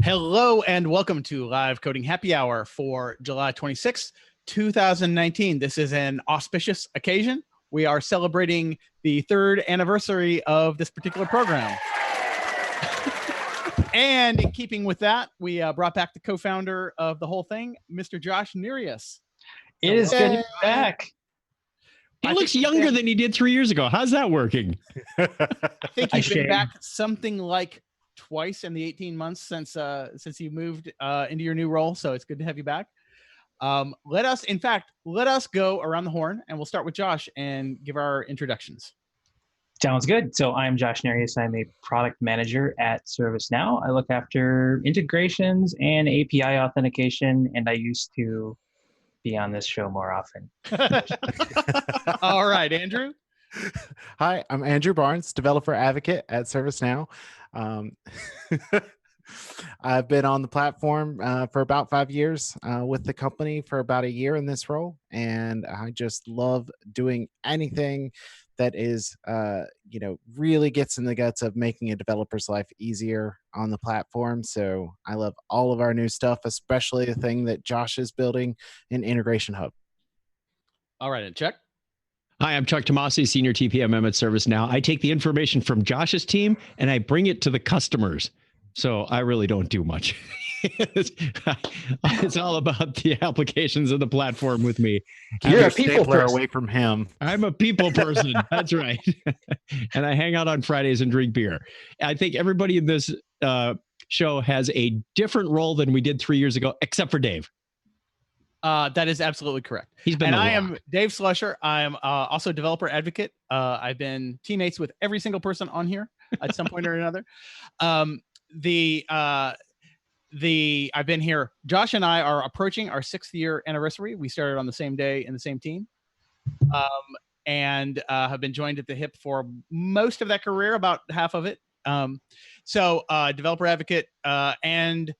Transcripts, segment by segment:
Hello and welcome to Live Coding Happy Hour for July 26th, 2019. This is an auspicious occasion. We are celebrating the third anniversary of this particular program. And in keeping with that, we brought back the co-founder of the whole thing, Mr. Josh Nereus. It is good to be back. He looks younger than he did 3 years ago. How's that working? I think you've been back something like twice in the 18 months since you moved into your new role. So it's good to have you back. Let us go around the horn, and we'll start with Josh and give our introductions. Sounds good. So I'm Josh Nereus. I'm a product manager at ServiceNow. I look after integrations and API authentication, and I used to be on this show more often. All right, Andrew. Hi, I'm Andrew Barnes, developer advocate at ServiceNow. I've been on the platform for about 5 years, with the company for about a year in this role, and I just love doing anything that is, really gets in the guts of making a developer's life easier on the platform. So I love all of our new stuff, especially the thing that Josh is building, an integration hub. All right, and Chuck. Hi, I'm Chuck Tomasi, Senior TPMM at ServiceNow. I take the information from Josh's team and I bring it to the customers. So I really don't do much. It's all about the applications of the platform with me. You're a people person away from him. I'm a people person. That's right. And I hang out on Fridays and drink beer. I think everybody in this show has a different role than we did 3 years ago, except for Dave. That is absolutely correct. He's been. And I am Dave Slusher. I'm also a developer advocate. I've been teammates with every single person on here at some point or another. I've been here. Josh and I are approaching our 6th year anniversary. We started on the same day in the same team, and have been joined at the hip for most of that career, about half of it. So developer advocate, and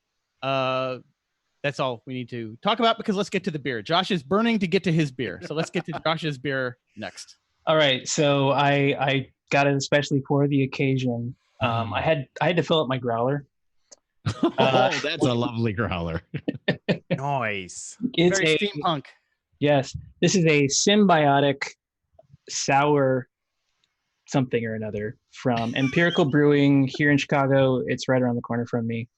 that's all we need to talk about, because let's get to the beer. Josh is burning to get to his beer, so let's get to Josh's beer next. All right, so I got it especially for the occasion. I had to fill up my growler. That's a lovely growler. Nice. It's very steampunk. Yes, this is a symbiotic sour something or another from Empirical Brewing here in Chicago. It's right around the corner from me,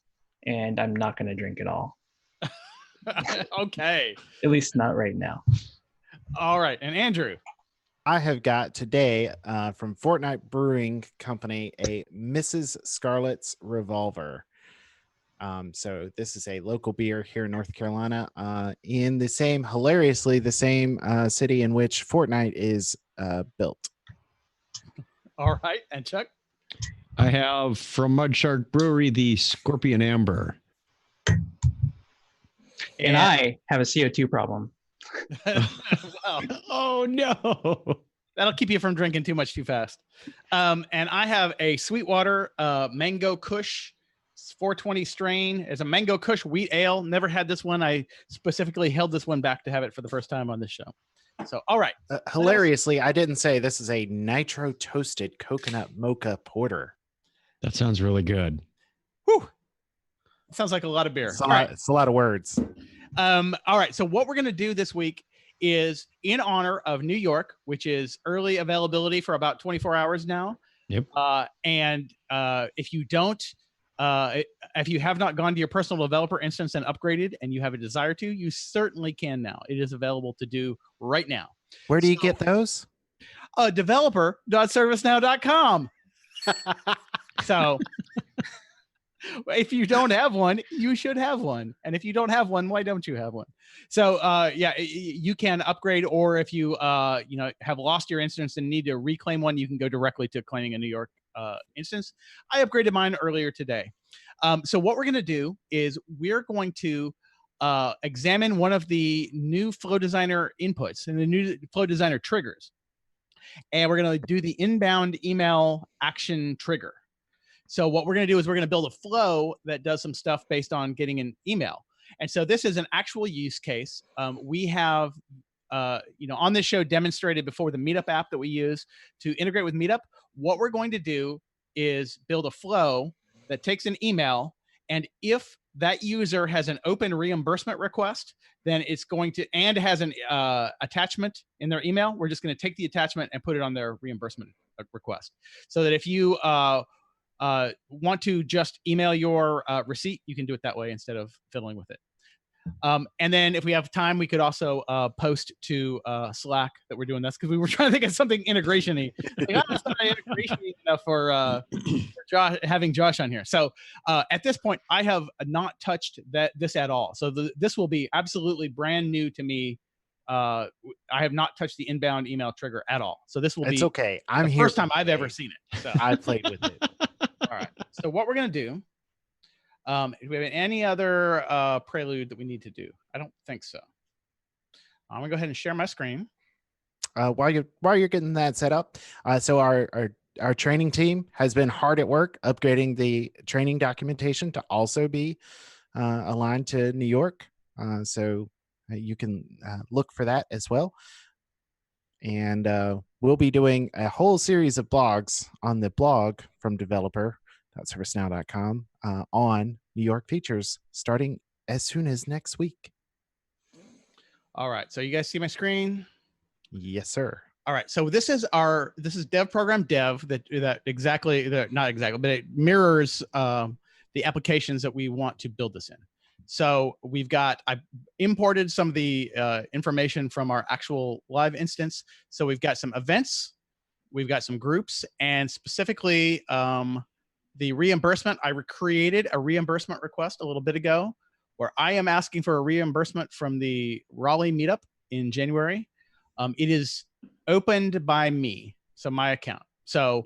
and I'm not going to drink it all. Okay. At least not right now. All right, and Andrew. I have got today from Fortnite Brewing Company a Mrs. Scarlett's Revolver. So this is a local beer here in North Carolina, in hilariously the same city in which Fortnite is built. All right, and Chuck? I have from Mud Shark Brewery the Scorpion Amber. And I have a CO2 problem. Wow. Oh, no. That'll keep you from drinking too much too fast. And I have a Sweetwater Mango Kush 420 strain. It's a Mango Kush wheat ale. Never had this one. I specifically held this one back to have it for the first time on this show. So, all right. Hilariously, I didn't say this is a nitro toasted coconut mocha porter. That sounds really good. Whew. Sounds like a lot of beer. It's a lot of words. All right. So what we're going to do this week is in honor of New York, which is early availability for about 24 hours now. Yep. And if you have not gone to your personal developer instance and upgraded, and you have a desire to, you certainly can now. It is available to do right now. Where do you get those? Developer.servicenow.com. So if you don't have one, you should have one. And if you don't have one, why don't you have one? So you can upgrade, or if you have lost your instance and need to reclaim one, you can go directly to claiming a New York instance. I upgraded mine earlier today. So what we're going to do is we're going to examine one of the new Flow Designer inputs and the new Flow Designer triggers. And we're going to do the inbound email action trigger. So what we're going to do is we're going to build a flow that does some stuff based on getting an email. And so this is an actual use case. We have, on this show demonstrated before the Meetup app that we use to integrate with Meetup. What we're going to do is build a flow that takes an email And if that user has an open reimbursement request, then it's going to, and has an attachment in their email, we're just going to take the attachment and put it on their reimbursement request. So that if you want to just email your receipt, you can do it that way instead of fiddling with it. And then if we have time, we could also post to Slack that we're doing this, because we were trying to think of something integration-y. Like, it's not integration-y enough for Josh, having Josh on here. So at this point, I have not touched this at all. So this will be absolutely brand new to me. I have not touched the inbound email trigger at all. So this will be okay. I'm the here first time I've ever seen it. So I played with it. all right. So what we're gonna do. Do we have any other prelude that we need to do? I don't think so. I'm gonna go ahead and share my screen. While you're getting that set up, so our training team has been hard at work upgrading the training documentation to also be aligned to New York. So you can look for that as well. And we'll be doing a whole series of blogs on the blog from developer.servicenow.com on New York features starting as soon as next week. All right. So you guys see my screen? Yes, sir. All right. So this is dev program dev not exactly, but it mirrors the applications that we want to build this in. So I imported some of the information from our actual live instance. So we've got some events, we've got some groups, and specifically the reimbursement. I created a reimbursement request a little bit ago where I am asking for a reimbursement from the Raleigh meetup in January. It is opened by me, so my account. So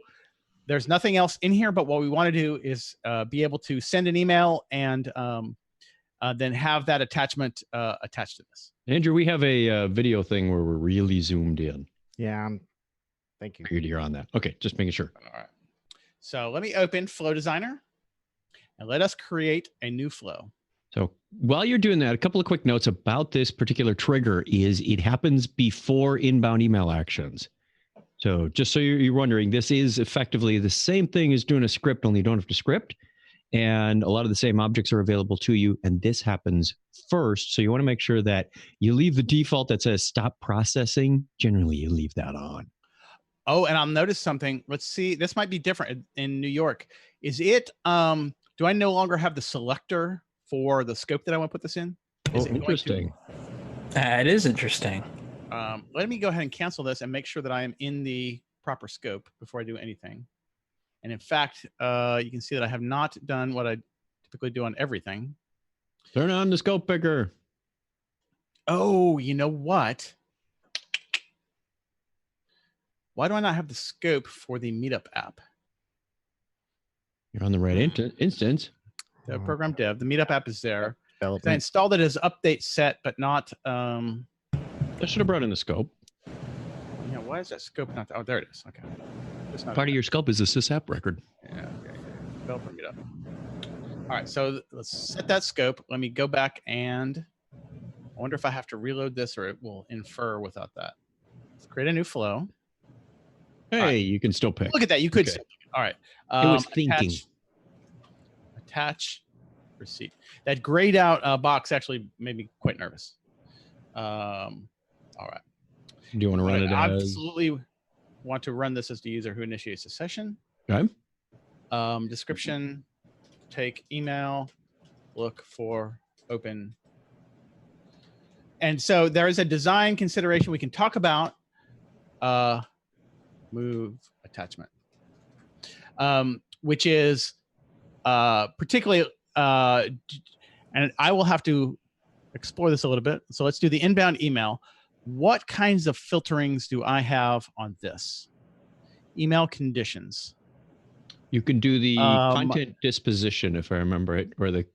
there's nothing else in here, but what we want to do is be able to send an email and then have that attachment attached to this. Andrew, we have a video thing where we're really zoomed in. Yeah. Thank you. You're on that. Okay, just making sure. All right. So let me open Flow Designer and let us create a new flow. So while you're doing that, a couple of quick notes about this particular trigger is it happens before inbound email actions. So just so you're wondering, this is effectively the same thing as doing a script, only you don't have to script. And a lot of the same objects are available to you. And this happens first. So you want to make sure that you leave the default that says stop processing. Generally, you leave that on. Oh, and I'll notice something. Let's see. This might be different in New York. Is it, do I no longer have the selector for the scope that I want to put this in? Oh, interesting. It is interesting. Let me go ahead and cancel this and make sure that I am in the proper scope before I do anything. And in fact, you can see that I have not done what I typically do on everything. Turn on the scope picker. Oh, you know what? Why do I not have the scope for the Meetup app? You're on the right instance. The program dev, the Meetup app is there. I Development. installed it as update set, but not. I should have brought in the scope. Yeah, why is that scope not? Oh, there it is. Okay. It's not Part of your scope is a sysapp record. Yeah. Okay. Developer Meetup. All right. So let's set that scope. Let me go back and I wonder if I have to reload this or it will infer without that. Let's create a new flow. Hey, right. You can still pick. Look at that. You could. Okay. All right. It was thinking. Attach receipt. That grayed out box actually made me quite nervous. All right. Do you want to run it I as? absolutely want to run this as the user who initiates the session. Okay. Description, take email, look for open. And so there is a design consideration we can talk about. Move attachment, which is particularly, and I will have to explore this a little bit. So let's do the inbound email. What kinds of filterings do I have on this? Email conditions. You can do the content disposition, if I remember it, or the.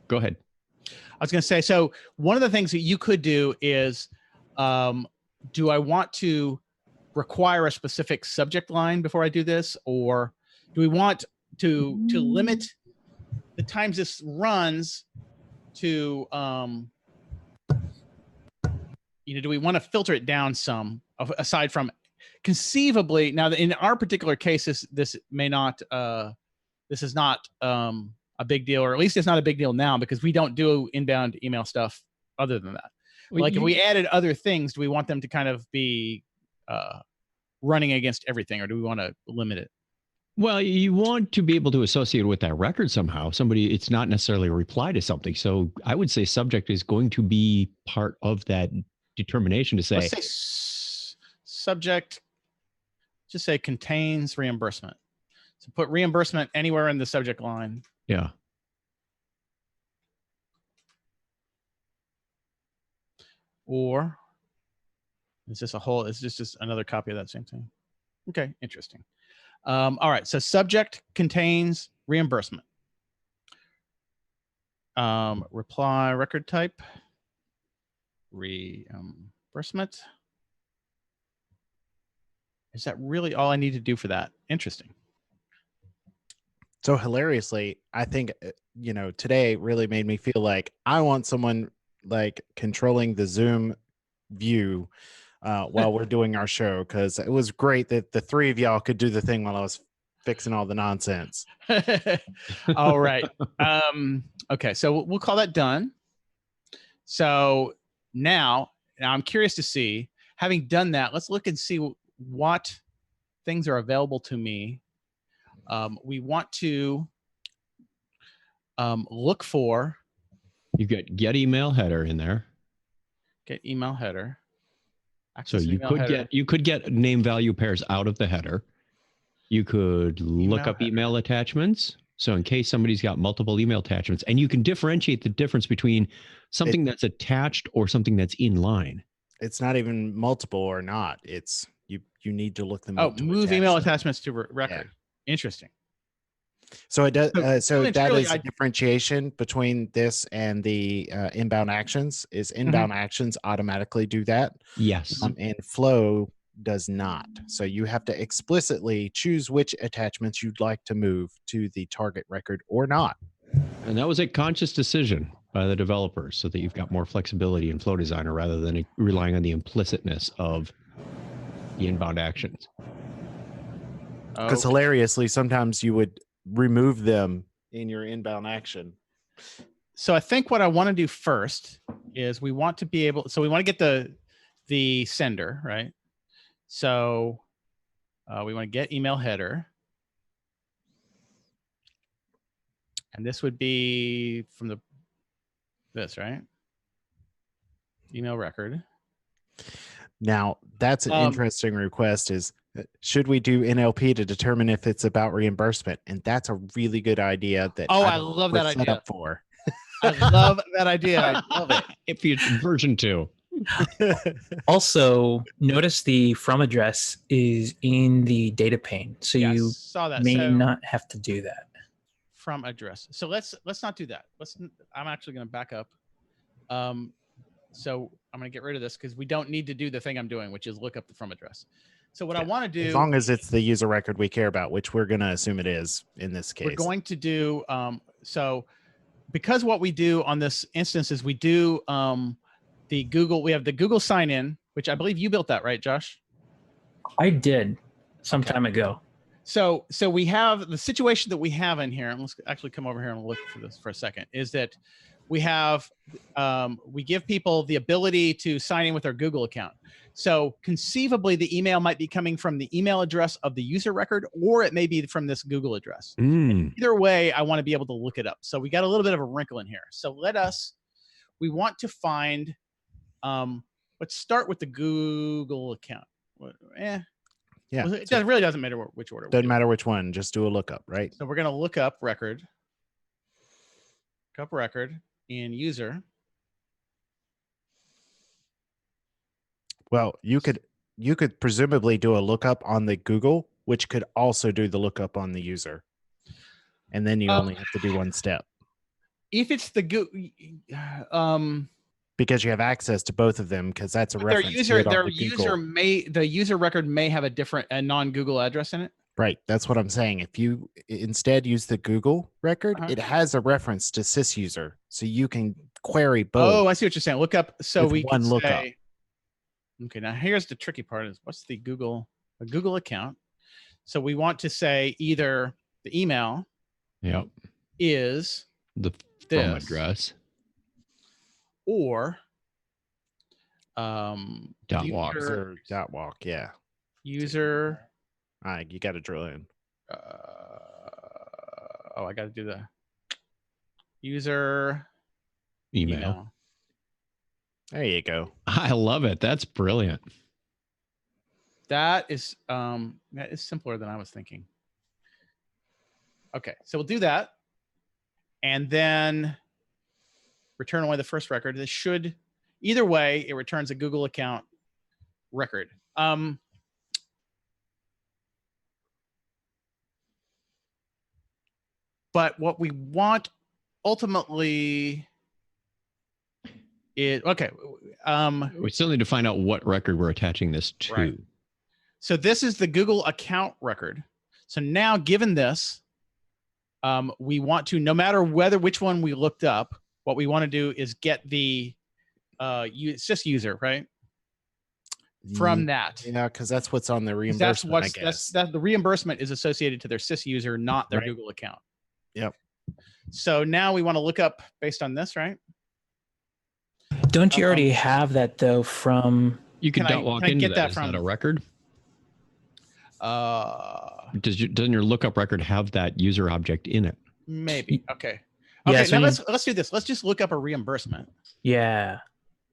Go ahead. I was going to say, so one of the things that you could do is, do I want to require a specific subject line before I do this, or do we want to limit the times this runs to, do we want to filter it down some aside from conceivably now in our particular case, this may not, this is not a big deal, or at least it's not a big deal now because we don't do inbound email stuff other than that. Well, Like if we added other things, do we want them to kind of be running against everything, or do we want to limit it? Well, you want to be able to associate with that record somehow. It's not necessarily a reply to something. So I would say subject is going to be part of that determination to say. Let's say subject, just say contains reimbursement. So put reimbursement anywhere in the subject line. Yeah. Or is this just another copy of that same thing? Okay, interesting. All right, so subject contains reimbursement. Reply record type, reimbursement. Is that really all I need to do for that? Interesting. So hilariously, I think, today really made me feel like I want someone like controlling the Zoom view while we're doing our show, because it was great that the three of y'all could do the thing while I was fixing all the nonsense. All right. Okay, so we'll call that done. So now I'm curious to see, having done that, let's look and see what things are available to me. We want to look for. You've got get email header in there. Get email header. So you could get name value pairs out of the header. You could look up email attachments. So in case somebody's got multiple email attachments, and you can differentiate the difference between something that's attached or something that's in line. It's not even multiple or not. It's you need to look them up. Move email attachments to record. Yeah. Interesting. So it does. So that is a differentiation between this and the inbound actions. Is inbound actions automatically do that? Yes. And Flow does not. So you have to explicitly choose which attachments you'd like to move to the target record or not. And that was a conscious decision by the developers, so that you've got more flexibility in Flow Designer rather than relying on the implicitness of the inbound actions. Because hilariously, sometimes you would remove them in your inbound action. So I think what I want to do first is we want to be able, so we want to get the sender, right? So we want to get email header. And this would be from this, right? Email record. Now, that's an interesting request is, should we do NLP to determine if it's about reimbursement? And that's a really good idea. I love that idea. Set up for. I love that idea. I love it. If you version 2. Also, notice the from address is in the data pane, so you saw that. may not have to do that. From address. So let's not do that. I'm actually going to back up. So I'm going to get rid of this because we don't need to do the thing I'm doing, which is look up the from address. So what I want to do, as long as it's the user record we care about, which we're going to assume it is in this case, we're going to do. So because what we do on this instance is we do the Google. We have the Google sign in, which I believe you built that, right, Josh? I did some time ago. So we have the situation that we have in here, and let's actually come over here and look for this for a second, is that we have, we give people the ability to sign in with their Google account. So conceivably the email might be coming from the email address of the user record, or it may be from this Google address. Either way, I want to be able to look it up. So we got a little bit of a wrinkle in here. So we want to find, let's start with the Google account. Yeah, it really doesn't matter which order. Doesn't matter which one. Just do a lookup, right? So we're going to look up record in user. Well, you could presumably do a lookup on the Google, which could also do the lookup on the user, and then you only have to do one step. If it's the because you have access to both of them, because that's a reference. The user record may have a non-Google address in it. Right. That's what I'm saying. If you instead use the Google record, it has a reference to sysuser, so you can query both. Oh, I see what you're saying. Look up. So we can lookup. Okay. Now here's the tricky part: is what's a Google account? So we want to say either the email. Yep. is The from this, address. or Dot walk. User dot walk. Yeah. user. You got to drill in. I got to do the user Email. There you go. I love it. That's brilliant. That is simpler than I was thinking. Okay, so we'll do that, and then return only the first record. This should, either way, it returns a Google account record. But what we want ultimately is okay. We still need to find out what record we're attaching this to. Right. So this is the Google account record. So now, given this, we want to, no matter which one we looked up, what we want to do is get the sys user, right? From that. Yeah, because that's what's on the reimbursement. That's the reimbursement is associated to their sys user, not their Google account. Yep. So now we want to look up based on this, right? Don't you already have that though from? You can dot walk into get that Is from that a record? Doesn't your lookup record have that user object in it? Maybe. Okay. Yeah, Okay. so Now let's do this. Let's just look up a reimbursement. Yeah.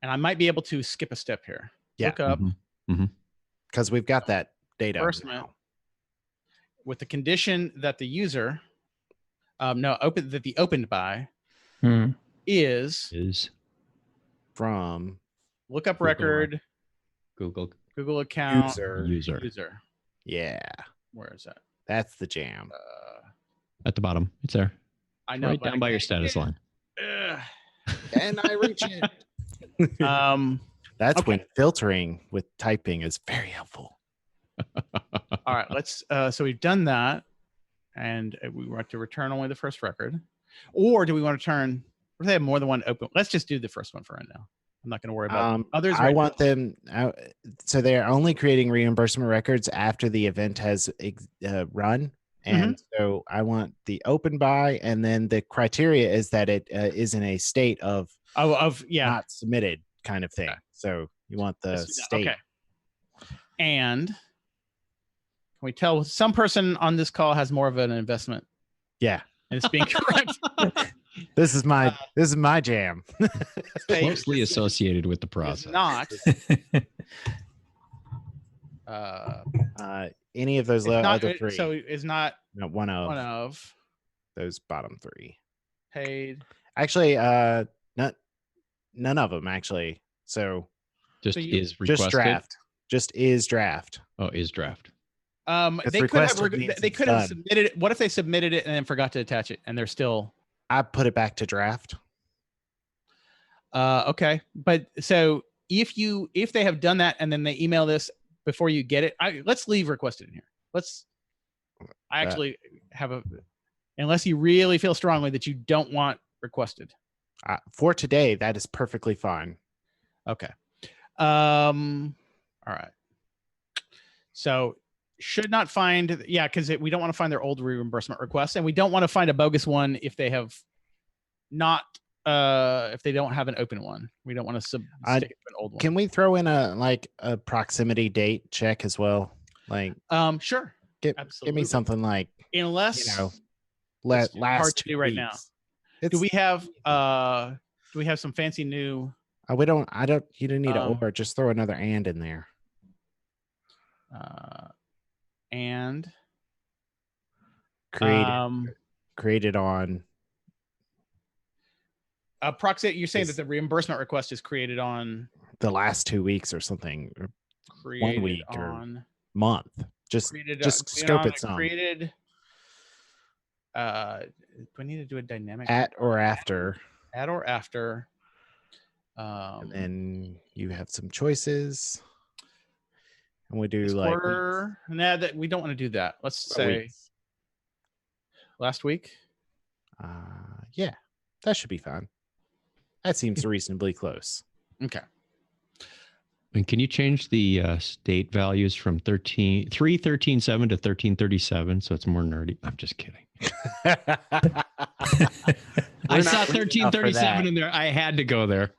And I might be able to skip a step here. Yeah. Look up because we've got that data reimbursement with the condition that the user, that the opened by is from lookup Google record Google account user. Yeah. Where is that? That's the jam. At the bottom. It's there. I know. Right down by your status line. And I reach it. That's when filtering with typing is very helpful. All right. Let's. So we've done that, and we want to return only the first record, or do we want to turn? Or do they have more than one open? Let's just do the first one for right now. I'm not going to worry about others. I want them. So they're only creating reimbursement records after the event has run. And so I want the open by, and then the criteria is that it is in a state of not submitted kind of thing. Okay. So you want the state. Okay. And can we tell some person on this call has more of an investment? Yeah. And it's being correct. This is my jam. Closely associated with the process. Not any of those other three. So it's not one of those bottom three. Paid. Actually, none of them actually. So is requested. Just draft. Just is draft. Oh, is draft. They could have submitted it. What if they submitted it and then forgot to attach it, and they're still? I put it back to draft. Okay, but so if they have done that and then they email this before you get it, let's leave requested in here. I actually have unless you really feel strongly that you don't want requested. For today, that is perfectly fine. Okay. All right. So should not find, because we don't want to find their old reimbursement requests, and we don't want to find a bogus one if they have not, if they don't have an open one. We don't want to stick an old one. Can we throw in a proximity date check as well? Sure. Give me something like, unless last hard to do right now. Do we have some fancy new? You don't need an or, just throw another and in there. And created on proxy. You're saying that the reimbursement request is created on the last 2 weeks or something, or 1 week or month. Just scope it some. Created. Do I need to do a dynamic at or after? At or after. And then you have some choices. And we do that we don't want to do that. Let's say last week. Yeah, that should be fine. That seems reasonably close. Okay. And can you change the state values from 3.13.7 to 13.37 so it's more nerdy? I'm just kidding. I We're saw not rich enough for 1337 that. in there. I had to go there.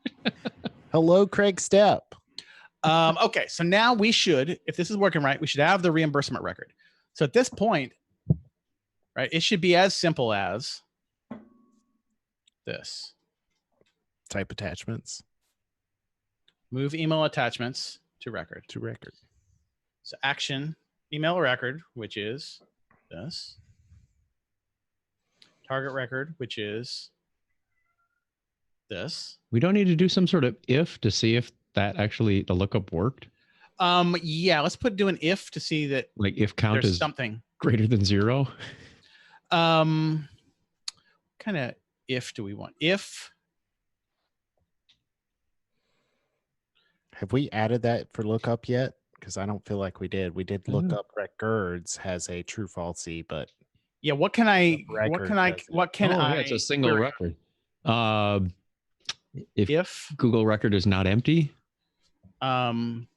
Hello, Craig Stepp. Okay, so now we should, if this is working right, we should have the reimbursement record. So at this point, right, it should be as simple as this. Type attachments Move email attachments to record. to record. So action, email record, which is this. Target record, which is this. We don't need to do some sort of if to see if that actually the lookup worked. Yeah, let's do an if to see that Like if count there's is something. greater than 0. Kind of if do we want? If Have we added that for lookup yet? Because I don't feel like we did. We did lookup records has a true falsy, but yeah, what can I It's a single query? record. If Google record is not empty, um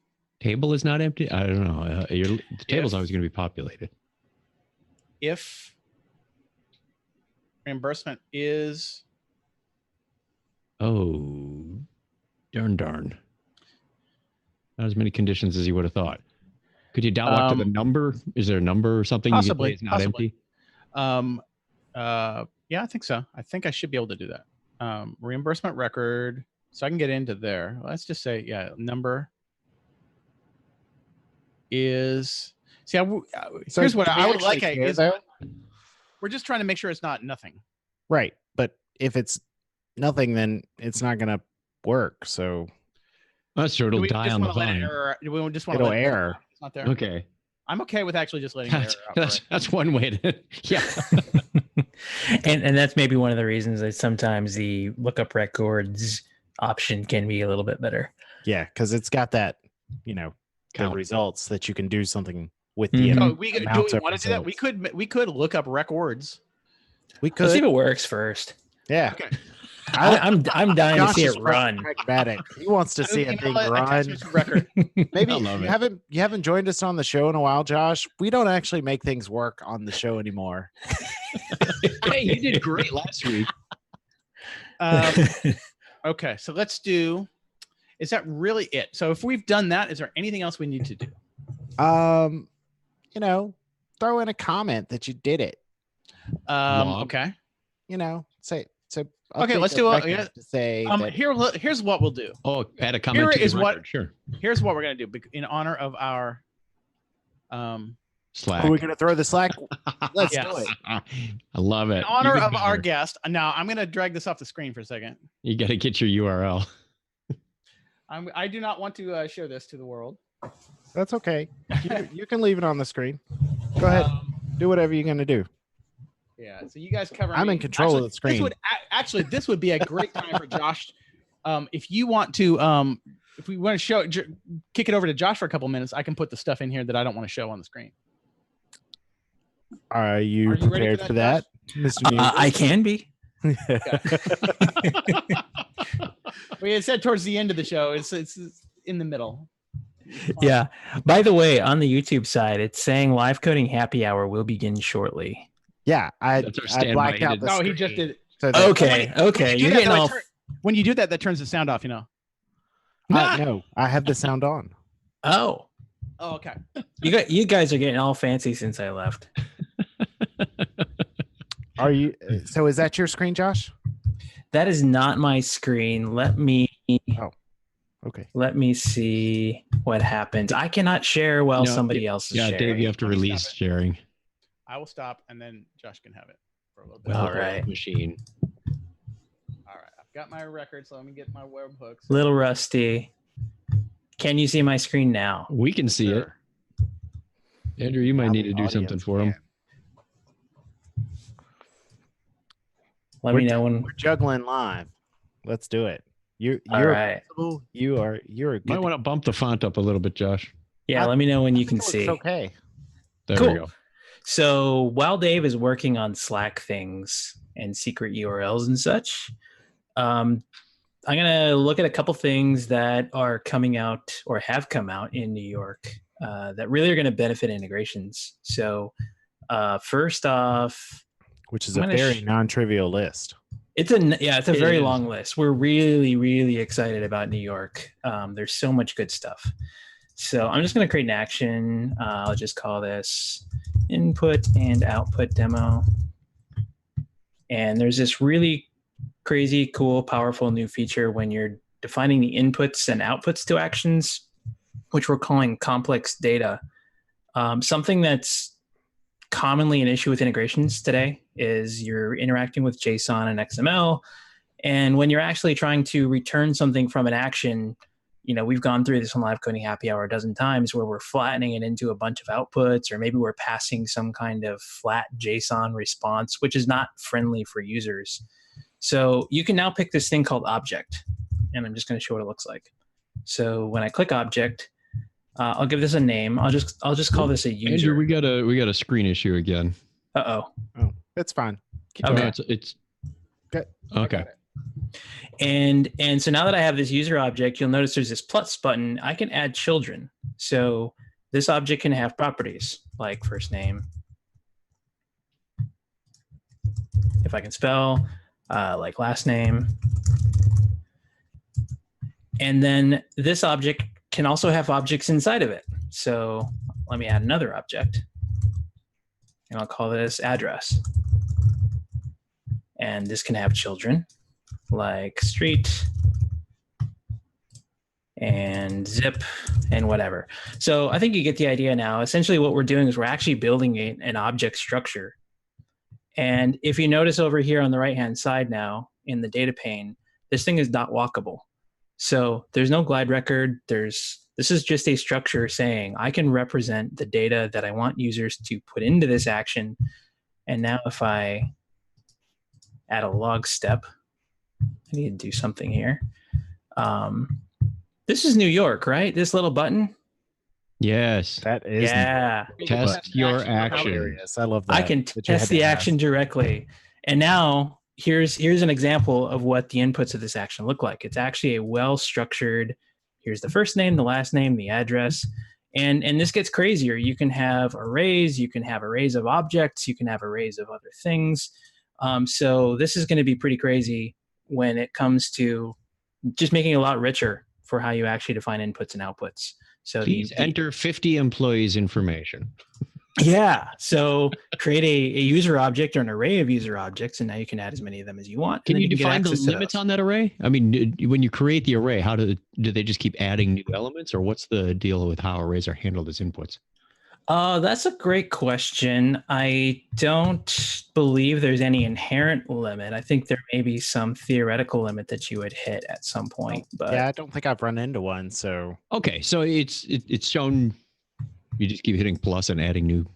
table is not empty. I don't know. The table's always going to be populated. if reimbursement is Oh, darn. Not as many conditions as you would have thought. Could you dial up to the number? Is there a number or something possibly, you can say it's not possibly. empty? Yeah, I think so. I think I should be able to do that. Reimbursement record, so I can get into there. Let's just say, yeah, number is. See, So here's what do we I would actually like. care, though? We're just trying to make sure it's not nothing. right. But if it's nothing, then it's not going to work. So That's true. Do It'll we die just on the want to let it vine. error? Do we just want it'll to let error. It's not there. Okay. I'm okay with actually just letting it error out. That's one way to, yeah. and that's maybe one of the reasons that sometimes the lookup records option can be a little bit better. Yeah, because it's got that, the Count. results that you can do something with Mhm. the So do we amounts of want to do that? results. We could look up records. We Let's see if could. it works first. Yeah. Okay. I'm dying to Josh see is it run. pragmatic. He wants to see a Email thing it, run. attachment to record. Maybe I love you it. haven't joined us on the show in a while, Josh. We don't actually make things work on the show anymore. Hey, you did great last week. Okay, so let's do. Is that really it? So if we've done that, is there anything else we need to do? Throw in a comment that you did it. Log. Okay. Say Okay, let's update do the a- record yeah. to say that Here's what we'll do. Oh, add a comment Here to the is what- record. Sure. Here's what we're gonna do in honor of our. Slack. are we going to throw the Slack? Let's Yes. do it. I love it. In honor Even of our better. guest. Now I'm gonna drag this off the screen for a second. You got to get your URL. I do not want to show this to the world. That's okay. You can leave it on the screen. Go ahead. Do whatever you're going to do. Yeah. So you guys cover. I'm me. in control of the screen. This would be a great time for Josh. If you want to, if we want to kick it over to Josh for a couple minutes, I can put the stuff in here that I don't want to show on the screen. Are you Are you ready prepared for for that, that, Mr. Mueller? I can be. We had said towards the end of the show. It's in the middle. Yeah. By the way, on the YouTube side, it's saying live coding happy hour will begin shortly. Yeah, That's our I standby. blacked He out did- the No, screen. he just did it. So that, Okay. Okay. You're getting all. When you do that, that turns the sound off. You know. no, I have the sound on. Oh, Oh, okay. you guys are getting all fancy since I left. Are you? So is that your screen, Josh? That is not my screen. Let me Okay. see what happens. I cannot share while No, somebody else is Yeah, sharing. Dave, you have to Let me release stop it. sharing. I will stop, and then Josh can have it for a little bit. All Well, right. Machine. All right. I've got my record, so let me get my webhooks. Little rusty. Can you see my screen now? We can see it. Andrew, you might Now need the to do something audience for him. can. Let me know when. We're juggling live. Let's do it. You're All right. possible. You're a good. Might want to bump the font up a little bit, Josh. Yeah, I- let me know when I you can think it looks see. Okay. There Cool. we go. So while Dave is working on Slack things and secret URLs and such, I'm going to look at a couple things that are coming out or have come out in New York that really are going to benefit integrations. So first off, which is I'm a gonna very non-trivial list. It's a It very is. long list. We're really, really excited about New York. There's so much good stuff. So I'm just going to create an action. I'll just call this input and output demo. And there's this really crazy, cool, powerful new feature when you're defining the inputs and outputs to actions, which we're calling complex data. Something that's commonly an issue with integrations today is you're interacting with JSON and XML. And when you're actually trying to return something from an action, we've gone through this on Live Coding Happy Hour a dozen times where we're flattening it into a bunch of outputs, or maybe we're passing some kind of flat JSON response, which is not friendly for users. So you can now pick this thing called object, and I'm just going to show what it looks like. So when I click object, I'll give this a name. I'll just call this a user. Andrew, we got a screen issue again. Uh-oh. Oh, that's fine. Keep Okay. going. It's Good. okay. And so now that I have this user object, you'll notice there's this plus button. I can add children. So this object can have properties like first name, if I can spell, like last name. And then this object can also have objects inside of it. So let me add another object. And I'll call this address. And this can have children like street and zip and whatever. So I think you get the idea now. Essentially what we're doing is we're actually building an object structure. And if you notice over here on the right-hand side now in the data pane, this thing is not walkable. So there's no glide record. This is just a structure saying I can represent the data that I want users to put into this action. And now if I add a log step, I need to do something here. This is New York, right? This little button. Yes. That is Test your action. hilarious. I love that. I can test the action directly. And now here's an example of what the inputs of this action look like. It's actually a well-structured, here's the first name, the last name, the address. And this gets crazier. You can have arrays, you can have arrays of objects, you can have arrays of other things. So this is going to be pretty crazy when it comes to just making it a lot richer for how you actually define inputs and outputs. So please enter 50 employees' information. Yeah. So create a user object or an array of user objects, and now you can add as many of them as you want. Can you define the limits on that array? I mean, when you create the array, do they just keep adding new elements, or what's the deal with how arrays are handled as inputs? That's a great question. I don't believe there's any inherent limit. I think there may be some theoretical limit that you would hit at some point. But yeah, I don't think I've run into one. So okay, so it's shown. You just keep hitting plus and adding new.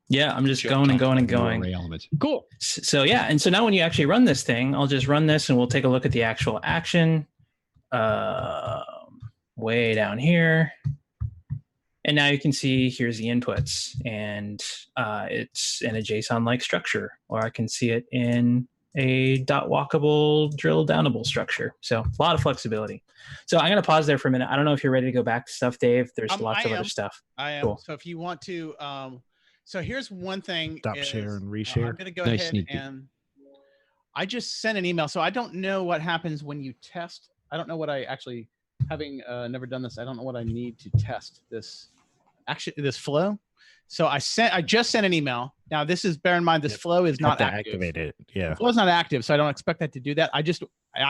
Yeah, I'm just going and going and going. Array elements. Cool. So yeah, and so now when you actually run this thing, I'll just run this and we'll take a look at the actual action. Way down here. And now you can see here's the inputs, and it's in a JSON-like structure, or I can see it in a .walkable drill downable structure. So a lot of flexibility. So I'm going to pause there for a minute. I don't know if you're ready to go back to stuff, Dave. There's lots of other stuff. I am. Cool. So if you want to, so here's one thing. Stop share and reshare. I'm going to go ahead and I just sent an email. So I don't know what happens when you test. I don't know what I actually, having never done this, I don't know what I need to test this flow. So I just sent an email. Now this is, bear in mind, this flow is not active. Activated. Yeah. The flow is not active, so I don't expect that to do that. I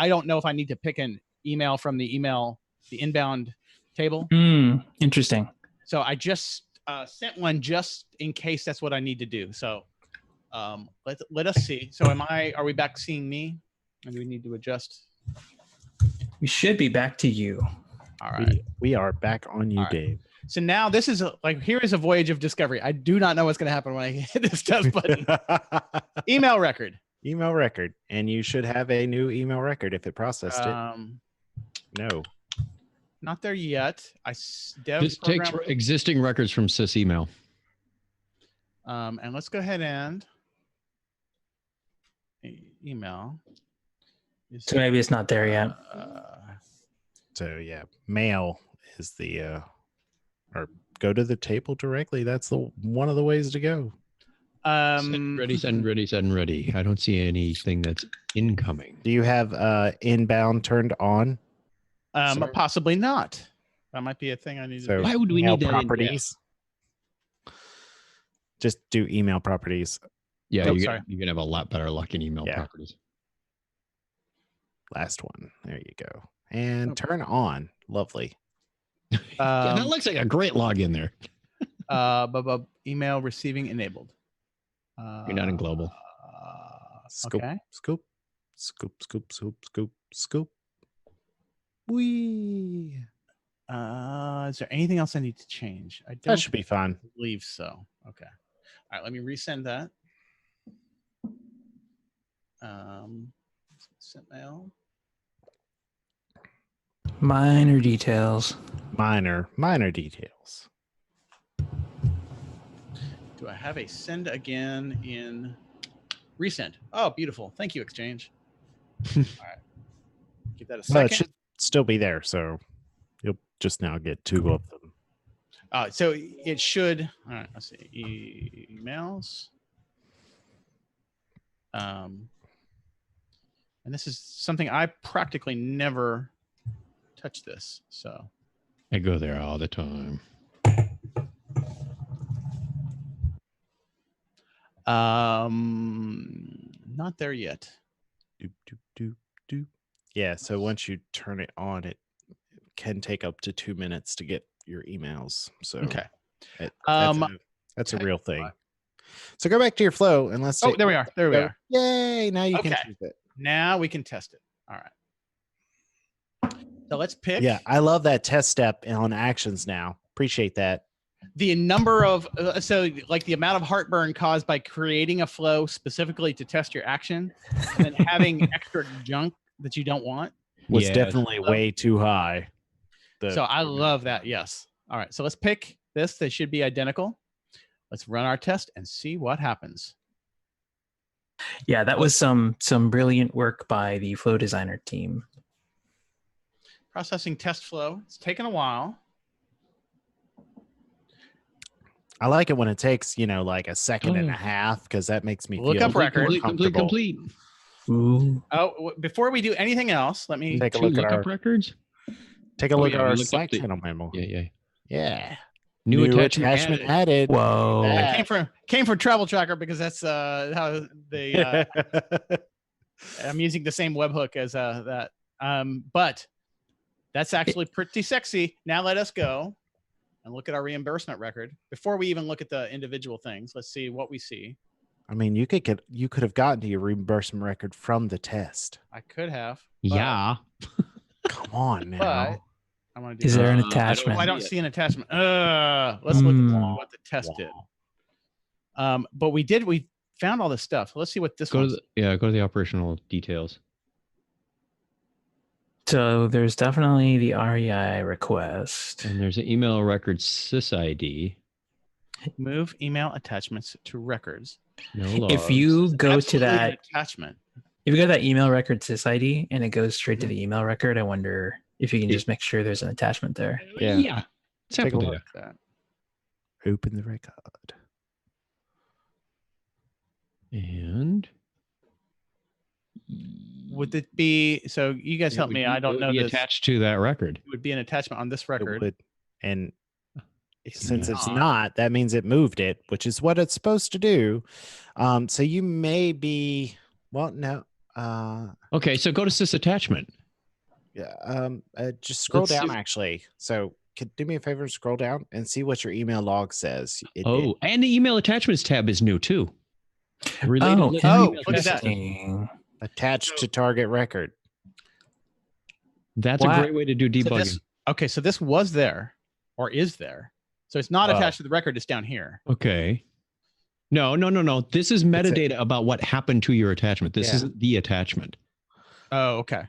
don't know if I need to pick an email from the inbound table. Interesting. So I just sent one just in case that's what I need to do. So let us see. So are we back seeing me? And do we need to adjust? We should be back to you. All right. We are back on you, Dave. So now this is here is a voyage of discovery. I do not know what's going to happen when I hit this test button. Email record. Email record. And you should have a new email record if it processed it. No. Not there yet. This takes existing records from sysemail. And let's go ahead and email. So maybe it's not there yet. So yeah, mail is the or go to the table directly. That's one of the ways to go. Send ready, send ready, send ready. I don't see anything that's incoming. Do you have inbound turned on? Sir? Possibly not. That might be a thing I need to So do. Why would we email need that in properties? Just do email properties. Yeah, Oh, you're sorry. gonna have a lot better luck in email Yeah. properties. Last one. There you go. And Oh. turn on. Lovely. Yeah, that looks like a great login there. Email receiving enabled. You're not in global. Scoop, Okay. scoop, scoop, scoop, scoop, scoop, scoop. Wee. Is there anything else I need to change? I don't That should be fine. believe so. Okay. All right, let me resend that. Sent mail. Minor details. Minor details. Do I have a send again in resend? Oh, beautiful. Thank you, Exchange. All right. Give that a second. Well, it should still be there, so you'll just now get two of them. So it should. All right. Let's see. Emails. And this is something I practically never touch this. So I go there all the time. not there yet. Doop, doop, doop, doop. Yeah, so once you turn it on, it can take up to 2 minutes to get your emails. So Okay. That's a real thing. So go back to your flow and let's. Oh, there we are. There we are. Yay! Now you can Okay. choose it. Now we can test it. All right. So let's pick. Yeah, I love that test step on actions now. Appreciate that. The number of like the amount of heartburn caused by creating a flow specifically to test your action and then having extra junk that you don't want Was Yeah. definitely way too high. So I love that. Yes. All right. So let's pick this. They should be identical. Let's run our test and see what happens. Yeah, that was some brilliant work by the flow designer team. Processing test flow. It's taken a while. I like it when it takes, like a second and a half, because that makes me Look feel up record. Complete, complete, complete. Ooh. Oh, before we do anything else, let me Take a Two look at lookup our records. take a look at we our looked up Slack the- channel memo. Yeah. Yeah. New attachment added. added. Whoa. I came from Travel Tracker because that's how they I'm using the same webhook as that. But that's actually pretty sexy. Now let us go and look at our reimbursement record before we even look at the individual things. Let's see what we see. I mean, you could have gotten to your reimbursement record from the test. I could have. But, Yeah. Come on now. But I want to do. Is there an I don't attachment? I don't see an attachment. Let's look at what the test did. But we found all this stuff. Let's see what this Go one. to the operational details. So there's definitely the REI request. And there's an email record sysid. Move email attachments to records. No logs. If you It's go to absolutely an that, attachment. if you go to that email record sysid and it goes straight to the email record, I wonder if you can just make sure there's an attachment there. Yeah. Sample a data. look. That. Open the record. And Would it be so? You guys help me. I don't know this. Attached to that record. It would be an attachment on this It record. would. And It's since it's not, that means it moved it, which is what it's supposed to do. So you may be, well, no. Okay, so go to sys attachment. Yeah. Just scroll Let's see down if- actually. So could do me a favor and scroll down and see what your email log says. It did. And the email attachments tab is new too. Related list of email look at that. interesting. Attached to target record. That's Wow. a great way to do debugging. So this was there or is there. So it's not Oh. attached to the record. It's down here. Okay. No. This is metadata about what happened to your attachment. This isn't the attachment. Oh, okay.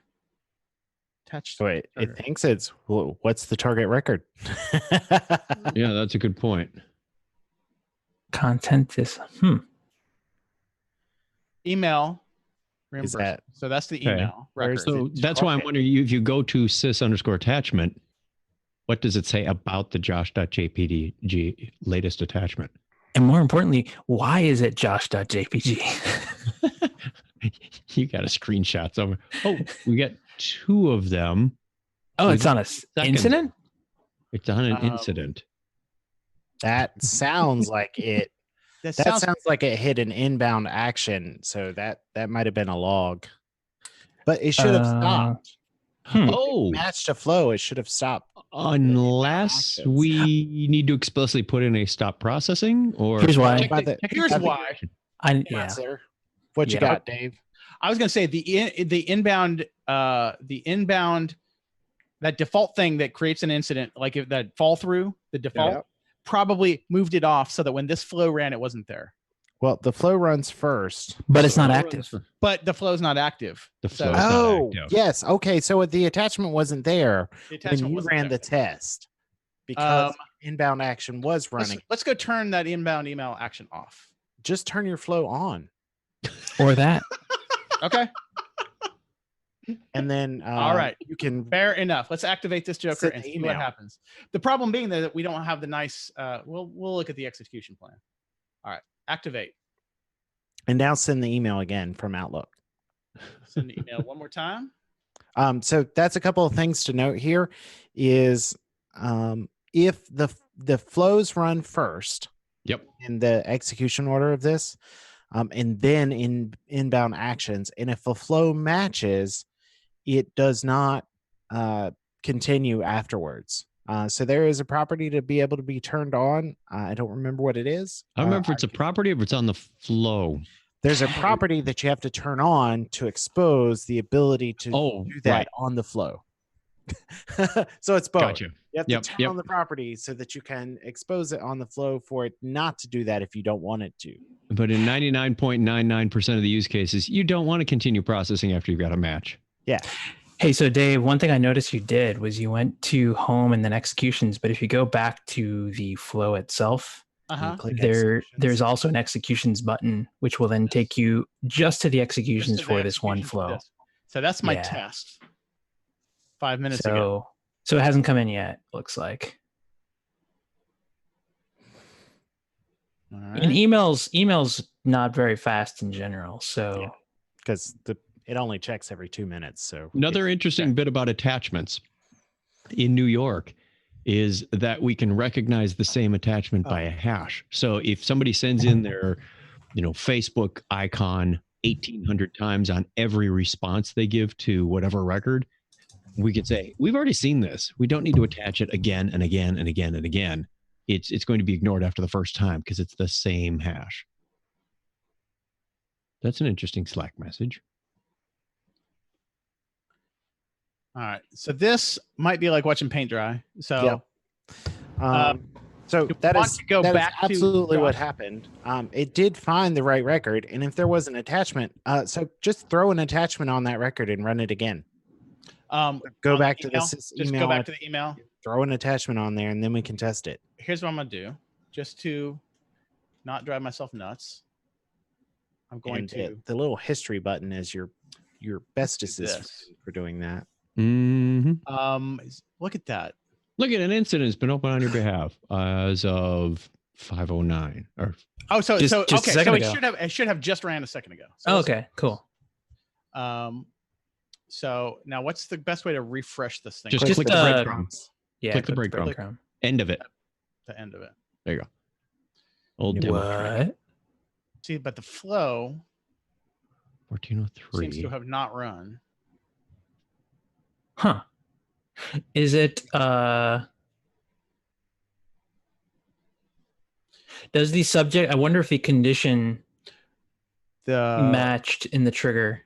Attached. So it thinks it's, well, what's the target record? Yeah, that's a good point. Content is Email. Is reimbursement. that So that's the Okay. email record. So that's why I'm wondering if you go to sys_attachment, what does it say about the josh.jpg latest attachment? And more importantly, why is it josh.jpg? You got a screenshot somewhere. Oh, we got 2 of them. Oh, We it's got on a second. incident? It's on an incident. That sounds like it. That That sounds sounds like it hit an inbound action. So that might have been a log. But it should have stopped. Oh, Matched a flow, it should have stopped. unless actions. we need to explicitly put in a stop processing, or Here's why. check By the- the- check the Here's why. configuration. Come Yeah. on, sir. What you Yeah. got, Dave? I was going to say the inbound that default thing that creates an incident, like if that fall through, the default Yep. probably moved it off so that when this flow ran, it wasn't there. Well, the flow runs first. But it's So- not active. But the flow's not active. The So flow is not Oh, active. yes. Okay. So the attachment wasn't there the when attachment you wasn't ran there. the test because Um, inbound action was Let's, running. let's go turn that inbound email action off. Just turn your flow on. Or that. Okay. And then All right. you can Fair enough. Let's activate this Joker Send and the see what email. happens. The problem being that we don't have the nice. We'll look at the execution plan. All right. Activate. and now send the email again from Outlook. Send the email one more time. So that's a couple of things to note here is if the flows run first Yep. in the execution order of this, and then in inbound actions, and if a flow matches, it does not continue afterwards. So there is a property to be able to be turned on. I don't remember what it is. I don't remember if it's a property or if it's on the flow. There's a property that you have to turn on to expose the ability to Oh, do that right. on the flow. So it's both. Gotcha. You have Yep, to turn yep. on the property so that you can expose it on the flow for it not to do that if you don't want it to. But in 99.99% of the use cases, you don't want to continue processing after you've got a match. Yeah. Hey, so Dave, one thing I noticed you did was you went to home and then executions, but if you go back to the flow itself, Uh-huh. Click there's executions. also an executions button, which will then take you just to the executions Just to the for this one execution for flow. this. So that's my Yeah. test. 5 minutes ago. So it hasn't come in yet, looks like. All And right. emails not very fast in general. So Because it only checks every 2 minutes. So Another interesting bit about attachments in New York is that we can recognize the same attachment by a hash. So if somebody sends in their, Facebook icon 1,800 times on every response they give to whatever record, we could say, we've already seen this. We don't need to attach it again and again and again and again. It's going to be ignored after the first time because it's the same hash. That's an interesting Slack message. All right. So this might be like watching paint dry. So Yep. So you that want is to go that is back to absolutely what Josh. happened. It did find the right record, and if there was an attachment, so just throw an attachment on that record and run it again. go Go on the back to email. this Just email. go back to the email. Throw an attachment on there, and then we can test it. Here's what I'm gonna do, just to not drive myself nuts. I'm going And to the little history button is your bestest this. for doing that. Mm-hmm. Look at that. Look at an incident has been open on your behalf as of 5:09. Or Oh, so Just so a okay. So second it ago. should have just ran a second ago. So Oh, let's- okay, cool. So now what's the best way to refresh this thing? Just Just, click the uh, breadcrumbs. Yeah, Click the breadcrumb. End of it. The end of it. There you go. Old demo trick. What? See, but the flow 1403. seems to have not run. Huh. Is it does the subject, I wonder if the condition The matched in the trigger?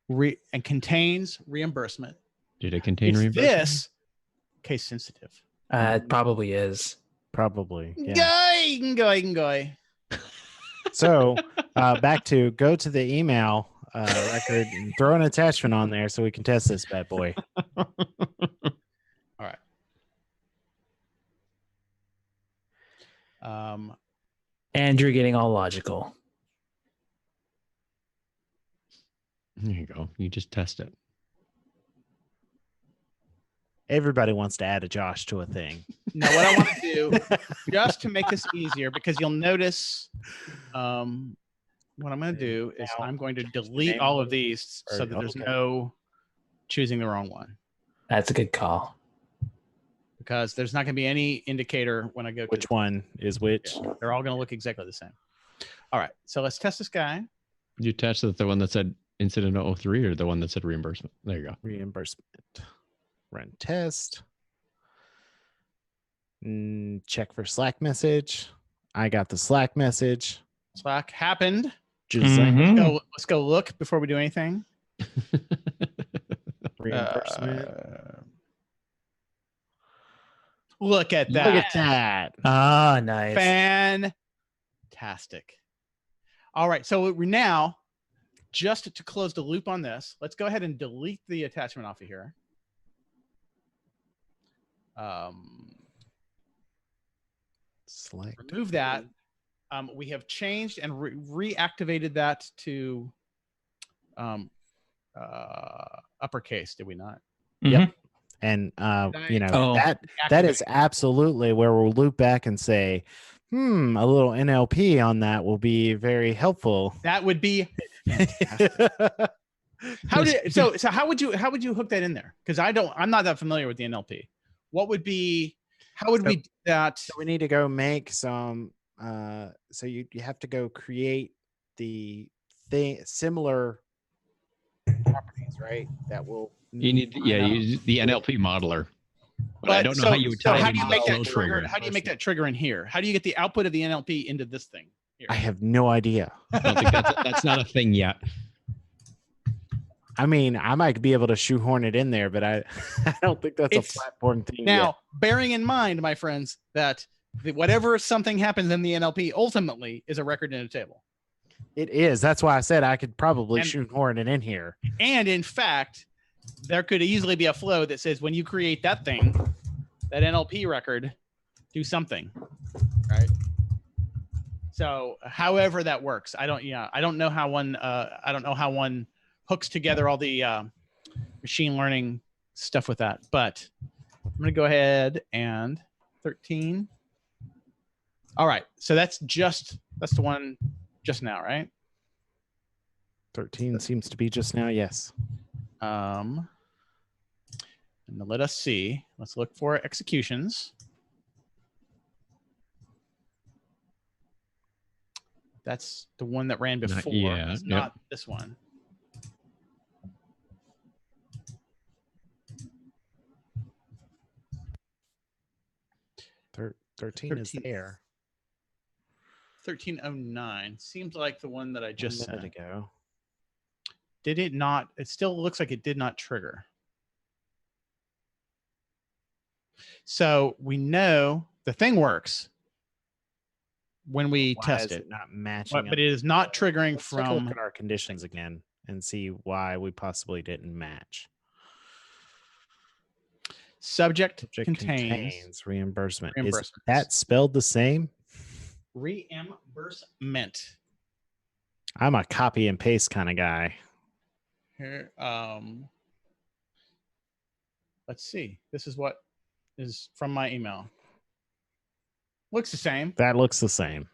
and contains reimbursement. Did it contain Is reimbursement? this case sensitive? It probably is. Probably. Yeah. Go. So back to go to the email record and throw an attachment on there so we can test this bad boy. All right. Andrew getting all logical. There you go. You just test it. Everybody wants to add a Josh to a thing. Now, what I want to do, just to make this easier, because you'll notice, what I'm going to do is I'm going to delete all of these so that there's no choosing the wrong one. That's a good call. Because there's not going to be any indicator when I go to which one is which. Yeah, they're all going to look exactly the same. All right, so let's test this guy. You attached the one that said incident 03 or the one that said reimbursement? There you go. Reimbursement. Run test. Check for Slack message. I got the Slack message. Slack happened. Just Let's go look before we do anything. Reimbursement. Look at that. Look at that. Ah, nice. Fantastic. All right, so we're now, just to close the loop on this, let's go ahead and delete the attachment off of here. Select. Remove that. We have changed and reactivated that to uppercase, did we not? Yep. And that is absolutely where we'll loop back and say, a little NLP on that will be very helpful. That would be so how would you hook that in there? Because I'm not that familiar with the NLP. How would we do that? So we need to go make some so you have to go create the similar properties, right? That will you need the NLP modeler. But I don't know how you would tie how it do you into make the that flow trigger? How do you make that trigger in here? How do you get the output of the NLP into this thing here? I have no idea. I don't think that's not a thing yet. I mean, I might be able to shoehorn it in there, but I don't think that's a platform thing. Now, bearing in mind, my friends, that whatever something happens in the NLP ultimately is a record in a table. It is. That's why I said I could probably shoehorn it in here. And in fact, there could easily be a flow that says when you create that thing, that NLP record, do something, right? So, however that works, I don't know how one hooks together all the machine learning stuff with that, but I'm going to go ahead and 13. All right, so that's the one just now, right? 13 seems to be just now, yes. And let us see. Let's look for executions. That's the one that ran before. It's not this one. Thirteen is there. 1309 seems like the one that I just sent ago. Did it not? It still looks like it did not trigger. So we know the thing works when we test it. Not matching, but it is not triggering Let's from. Take a look at our conditions again and see why we possibly didn't match. Subject contains reimbursement. Is that spelled the same? Reimbursement. I'm a copy and paste kind of guy. Here, let's see. This is what is from my email. Looks the same. That looks the same.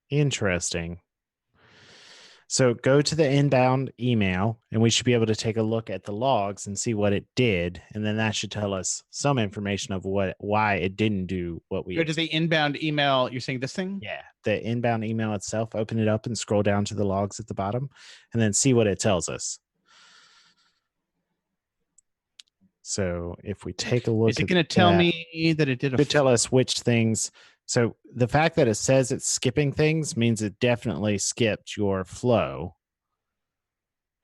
Interesting. So go to the inbound email and we should be able to take a look at the logs and see what it did. And then that should tell us some information of why it didn't do what we go to the inbound email. You're saying this thing? Yeah. The inbound email itself, open it up and scroll down to the logs at the bottom and then see what it tells us. So if we take a look, is it going to tell me that it did? To tell us which things. So the fact that it says it's skipping things means it definitely skipped your flow.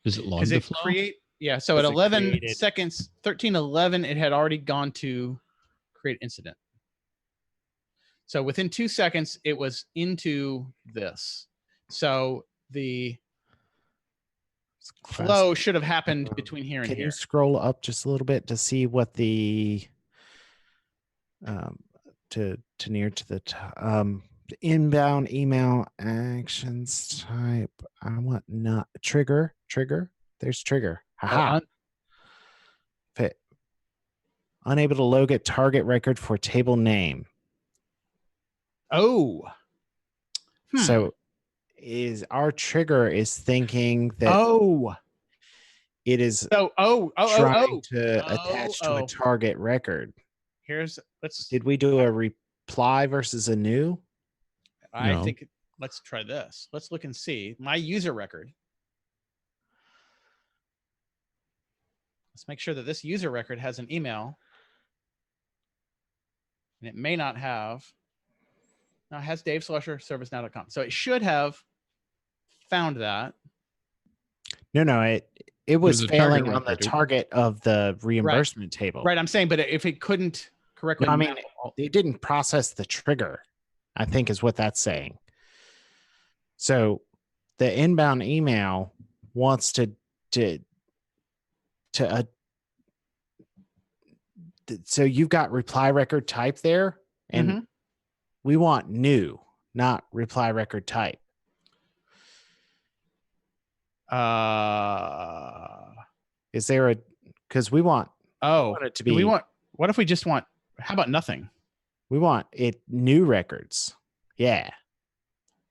Does it log the flow? So at 11 seconds, 13:11, it had already gone to create incident. So within 2 seconds, it was into this. So the flow should have happened between here and here. Can you scroll up just a little bit to see what the to near to the inbound email actions type? I want not trigger. There's trigger. Haha. unable to locate target record for table name. Oh. So is our trigger is thinking that it is trying to attach to a target record. Did we do a reply versus a new? I think let's try this. Let's look and see my user record. Let's make sure that this user record has an email. And it may not have. Now it has Dave Slusher, servicenow.com. So it should have found that. No, it was failing on the target of the reimbursement table. Right. I'm saying, but if it couldn't correctly, no, I mean, it didn't process the trigger, I think is what that's saying. So the inbound email wants so you've got reply record type there, and we want new, not reply record type. Is there because we want it to be, what if we just want, how about nothing? We want it new records. Yeah.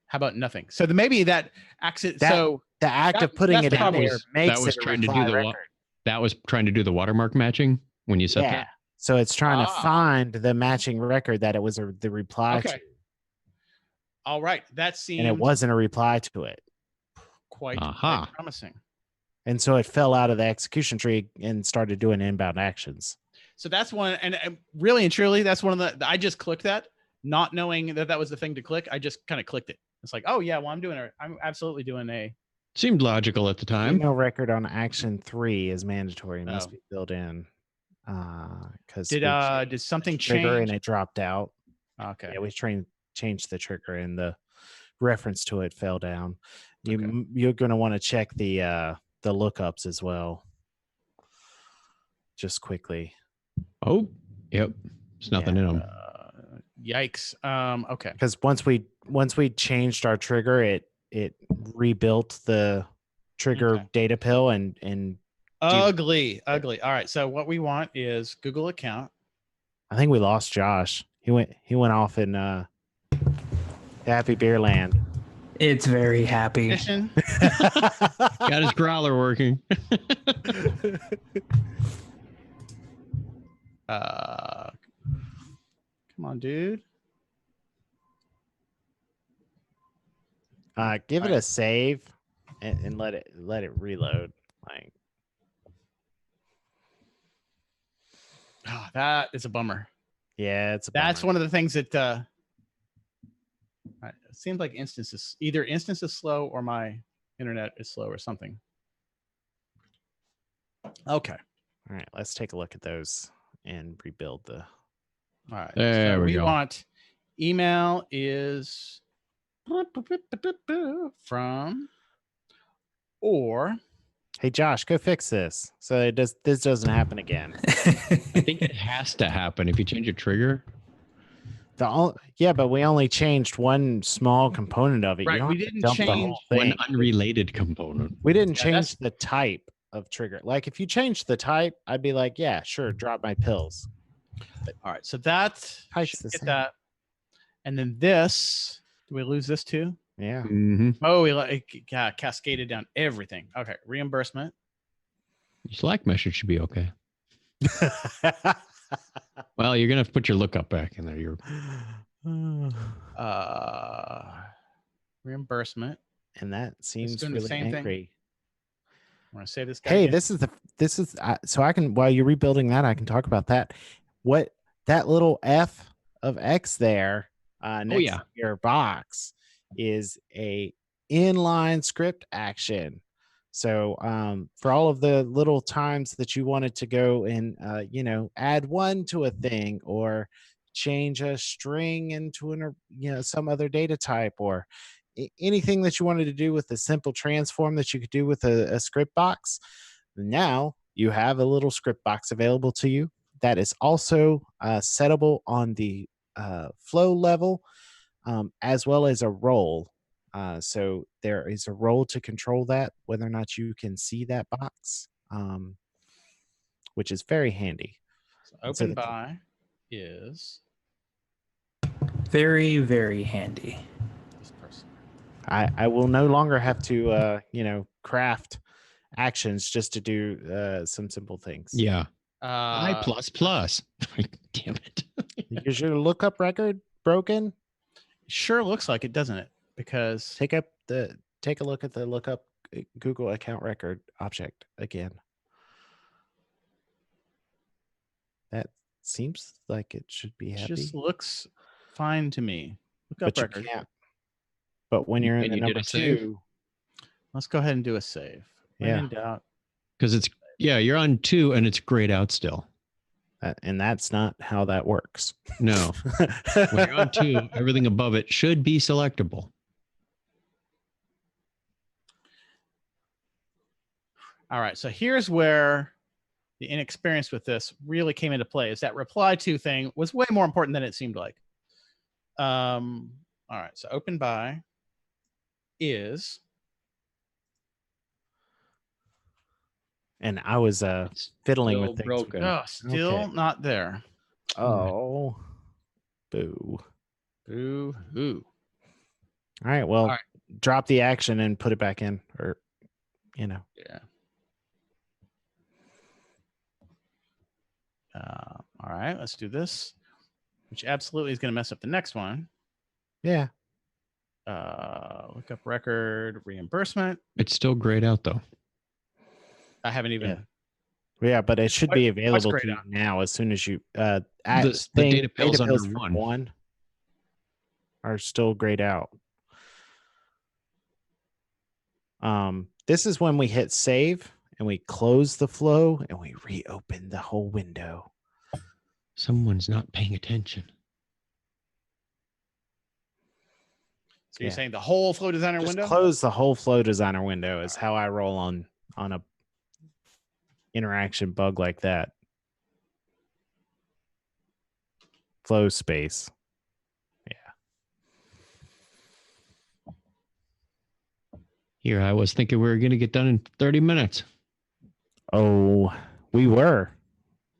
How about nothing? So maybe that accident. So the act of putting it in there makes it trying to do the that was trying to do the watermark matching when you said that. So it's trying to find the matching record that it was the reply to. All right. That seems. And it wasn't a reply to it. Quite promising. And so it fell out of the execution tree and started doing inbound actions. So that's one. And really and truly, that's one of I just clicked that, not knowing that was the thing to click. I just kind of clicked it. It's like, oh yeah, well, I'm absolutely doing a. Seemed logical at the time. Email record on action 3 is mandatory. It must be built in. Because did something change and it dropped out? Okay. Yeah, we changed the trigger and the reference to it fell down. You're going to want to check the lookups as well. Just quickly. Oh, yep. There's nothing in them. Yikes. Okay. Because once we changed our trigger, it rebuilt the trigger data pill and ugly. All right. So what we want is Google account. I think we lost Josh. He went off in Happy Beer Land. It's very happy. Got his growler working. Come on, dude. Give it a save and let it reload. Like, that is a bummer. Yeah, that's one of the things that it seems like either instance is slow or my internet is slow or something. Okay. All right, let's take a look at those and rebuild the. All right. There we go. Want email is from or. Hey Josh, go fix this so this doesn't happen again. I think it has to happen if you change a trigger. But we only changed one small component of it. Right, we didn't change one unrelated component. We didn't change the type of trigger. Like if you change the type, I'd be like, yeah, sure, drop my pills. But, all right, so that get that, and then this. Do we lose this too? Yeah. Mm-hmm. Oh, we cascaded down everything. Okay, reimbursement. Slack message should be okay. Well, you're gonna have to put your lookup back in there. You're reimbursement, and that seems really angry. I want to say this guy. Hey, again. this is so I can, while you're rebuilding that, I can talk about that. What that little F of X there next to your box is a inline script action. So for all of the little times that you wanted to go and add one to a thing or change a string into some other data type or anything that you wanted to do with a simple transform that you could do with a script box, now you have a little script box available to you that is also settable on the flow level as well as a role. So there is a role to control that, whether or not you can see that box, which is very handy. So open by is Very, very handy. this person. I will no longer have to craft actions just to do some simple things. Yeah. I plus plus. Damn it. Is your lookup record broken? Sure looks like it, doesn't it? Because Take a look at the lookup Google account record object again. That seems like it should be it happy. just looks fine to me. Lookup But record. you can't. But when you're in And the you did number a save? 2, Let's go ahead and do a save. When Yeah. in doubt. Because it's you're on 2 and it's grayed out still. and that's not how that works. No. When you're on 2, everything above it should be selectable. All right. So here's where the inexperience with this really came into play. Is that reply to thing was way more important than it seemed like. All right. So open by is. And I was It's fiddling still with things. broken. Oh, still Okay. not there. Oh, boo. Boo hoo. All right. Well, All right. drop the action and put it back in, or Yeah. All right. Let's do this, which absolutely is going to mess up the next one. Yeah. Look up record reimbursement. It's still grayed out though. I haven't even. Yeah, but it should be available grayed to you out? now as soon as you The data pills under for 1. 1 are still grayed out. This is when we hit save and we close the flow and we reopen the whole window. Someone's not paying attention. So you're saying the whole flow designer Just window? close the whole flow designer window is how I roll on a interaction bug like that. Flow space. Here, I was thinking we were going to get done in 30 minutes. Oh, we were.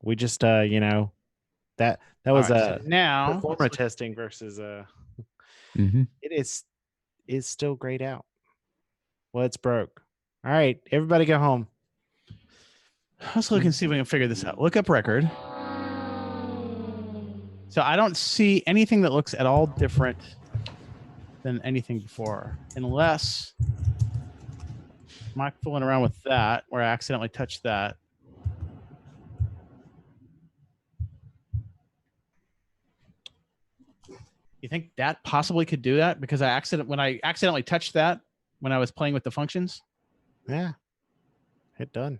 We just that was All right, so now performa testing versus it is still grayed out. Well, it's broke. All right, everybody go home. let's look and see if we can figure this out. Look up record. So I don't see anything that looks at all different than anything before, unless I'm fooling around with that where I accidentally touched that. You think that possibly could do that? Because when I accidentally touched that when I was playing with the functions. Yeah, hit done.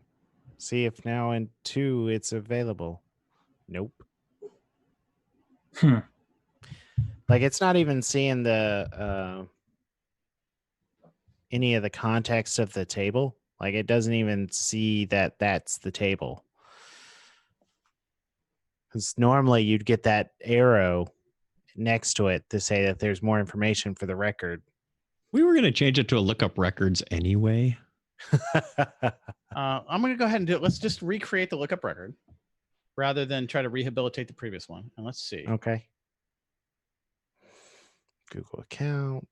See if now in 2 it's available. Nope. Like it's not even seeing the any of the context of the table. Like it doesn't even see that that's the table. Because normally you'd get that arrow next to it to say that there's more information for the record. We were going to change it to a lookup records anyway. I'm going to go ahead and do it. Let's just recreate the lookup record rather than try to rehabilitate the previous one. And let's see. Okay. Google account.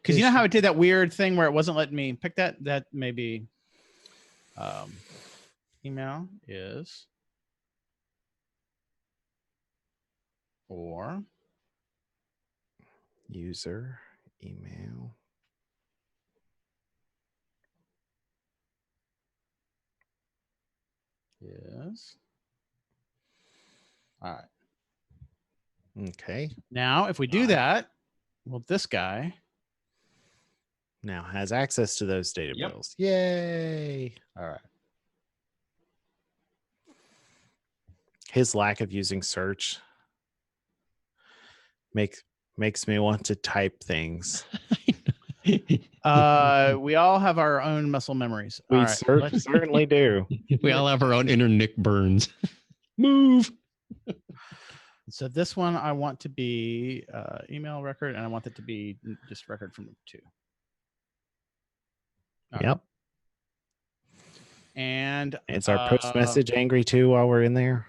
Because you know how it did that weird thing where it wasn't letting me pick that? That maybe email is or user email. Yes. All right. Okay. Now, if we do that, well, this guy now has access to those data Yep. bills. Yay. All right. His lack of using search makes me want to type things. We all have our own muscle memories. We All right, certainly do. We all have our own inner Nick Burns. Move. So this one I want to be email record, and I want it to be just record from 2. All Yep. right. And It's our post message angry too while we're in there.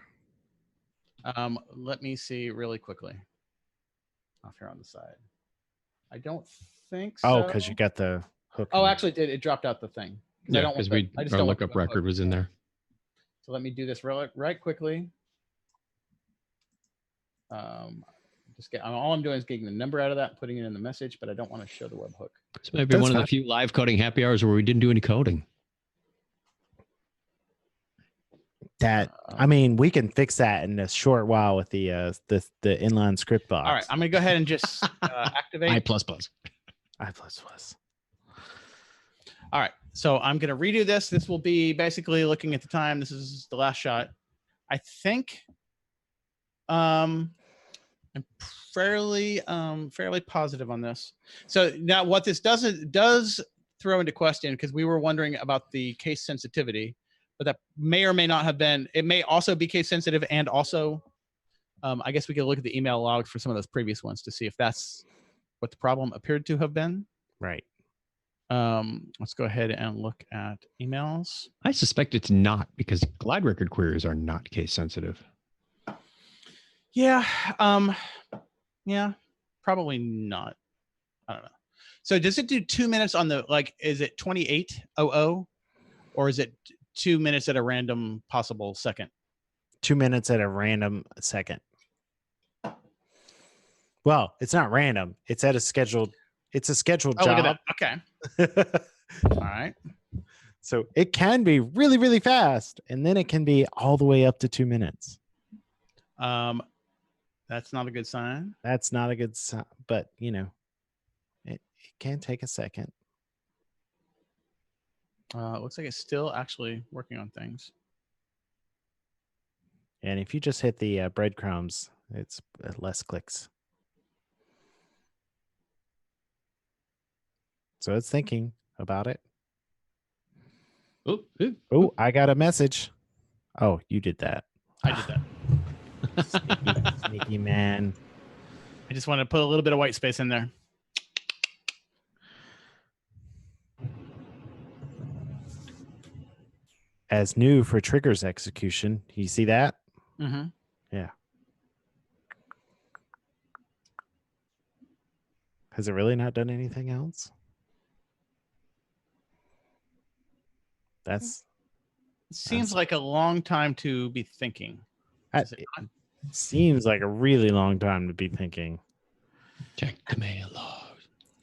Let me see really quickly. Off here on the side. I don't think so. Oh, because you got the hook. Oh, in actually, it dropped out the thing. I Yeah, don't because want the- I just our don't want lookup the hook. record was in there. So let me do this right quickly. All I'm doing is getting the number out of that, putting it in the message, but I don't want to show the webhook. This might be one of the few live coding happy hours where we didn't do any coding. I mean, we can fix that in a short while with the inline script box. All right, I'm gonna go ahead and just activate I++. I++. All right, so I'm gonna redo this. This will be basically looking at the time. This is the last shot. I think I'm fairly positive on this. So now what this does throw into question, because we were wondering about the case sensitivity, but that may or may not have been. It may also be case sensitive, and also I guess we could look at the email logs for some of those previous ones to see if that's what the problem appeared to have been. Right. Let's go ahead and look at emails. I suspect it's not, because glide record queries are not case sensitive. Yeah. Yeah, probably not. I don't know. So does it do 2 minutes on the, is it 2800, or is it 2 minutes at a random possible second? 2 minutes at a random second. Well, it's not random. It's at a scheduled. It's a scheduled job. Look at that. Okay. All right. So it can be really, really fast, and then it can be all the way up to 2 minutes. That's not a good sign. That's not a good sign, but it can take a second. Looks like it's still actually working on things. And if you just hit the breadcrumbs, it's less clicks. So it's thinking about it. Oh, I got a message. Oh, you did that. I did that. Sneaky man. I just want to put a little bit of white space in there. As new for triggers execution. You see that? Mm-hmm. Yeah. Has it really not done anything else? That's. It seems like a long time to be thinking. It seems like a really long time to be thinking. Check the mail log.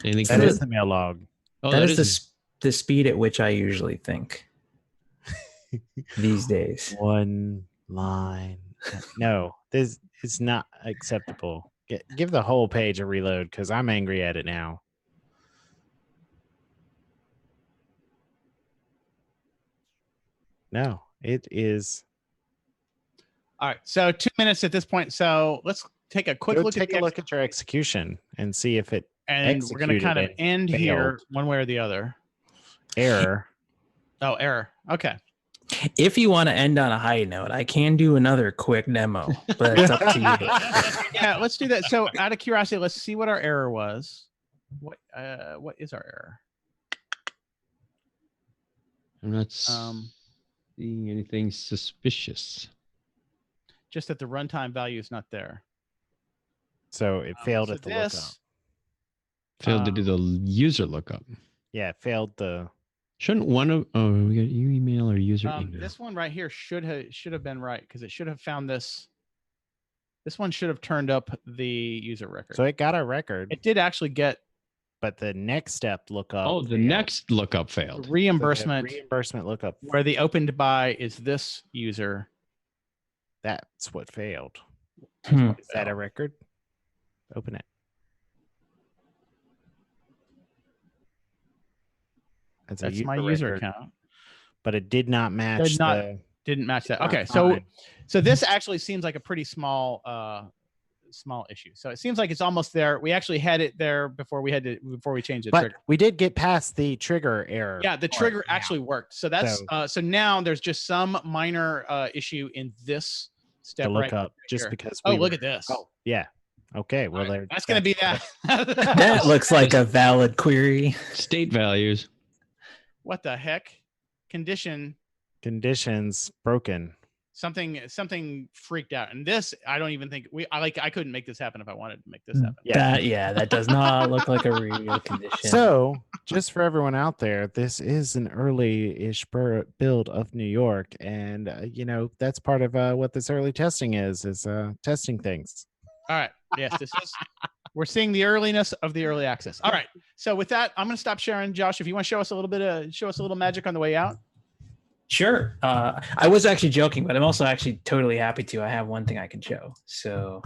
Anything That is the mail log. Oh, that is the speed at which I usually think these days. One line. No, this is not acceptable. Give the whole page a reload, because I'm angry at it now. No, it is. All right. So 2 minutes at this point. So let's take a quick look at your execution and see if it. And we're going to kind of end here one way or the other. Error. Oh, error. Okay. If you want to end on a high note, I can do another quick demo, but it's up to you. Yeah, let's do that. So out of curiosity, let's see what our error was. What is our error? I'm not seeing anything suspicious. Just that the runtime value is not there. So it failed at the lookup. Failed to do the user lookup. Yeah, it failed the. Shouldn't one of we got email or user email? This one right here should have been right, because it should have found this. This one should have turned up the user record. So it got a record. It did actually get. But the next step lookup. Oh, the next lookup failed. Reimbursement. So reimbursement lookup. Where the opened by is this user. That's what failed. Is that a record? Open it. That's my user account. But it did not match. Didn't match that. Okay, so this actually seems like a pretty small issue. So it seems like it's almost there. We actually had it there before we changed the trigger. We did get past the trigger error. Yeah, the trigger actually worked. So that's so now there's just some minor issue in this step to look right up just because. Look at this. Oh yeah. Okay. Well, right. That's going to be that. That looks like a valid query. State values. What the heck? Conditions broken. something freaked out. And this, I don't even think I couldn't make this happen if I wanted to make this happen. That does not look like a real condition. So, just for everyone out there, this is an early-ish build of New York, and that's part of what this early testing is testing things. All right. Yes, we're seeing the earliness of the early access. All right. So with that, I'm going to stop sharing. Josh, if you want to show us a little magic on the way out. Sure. I was actually joking, but I'm also actually totally happy to. I have one thing I can show. So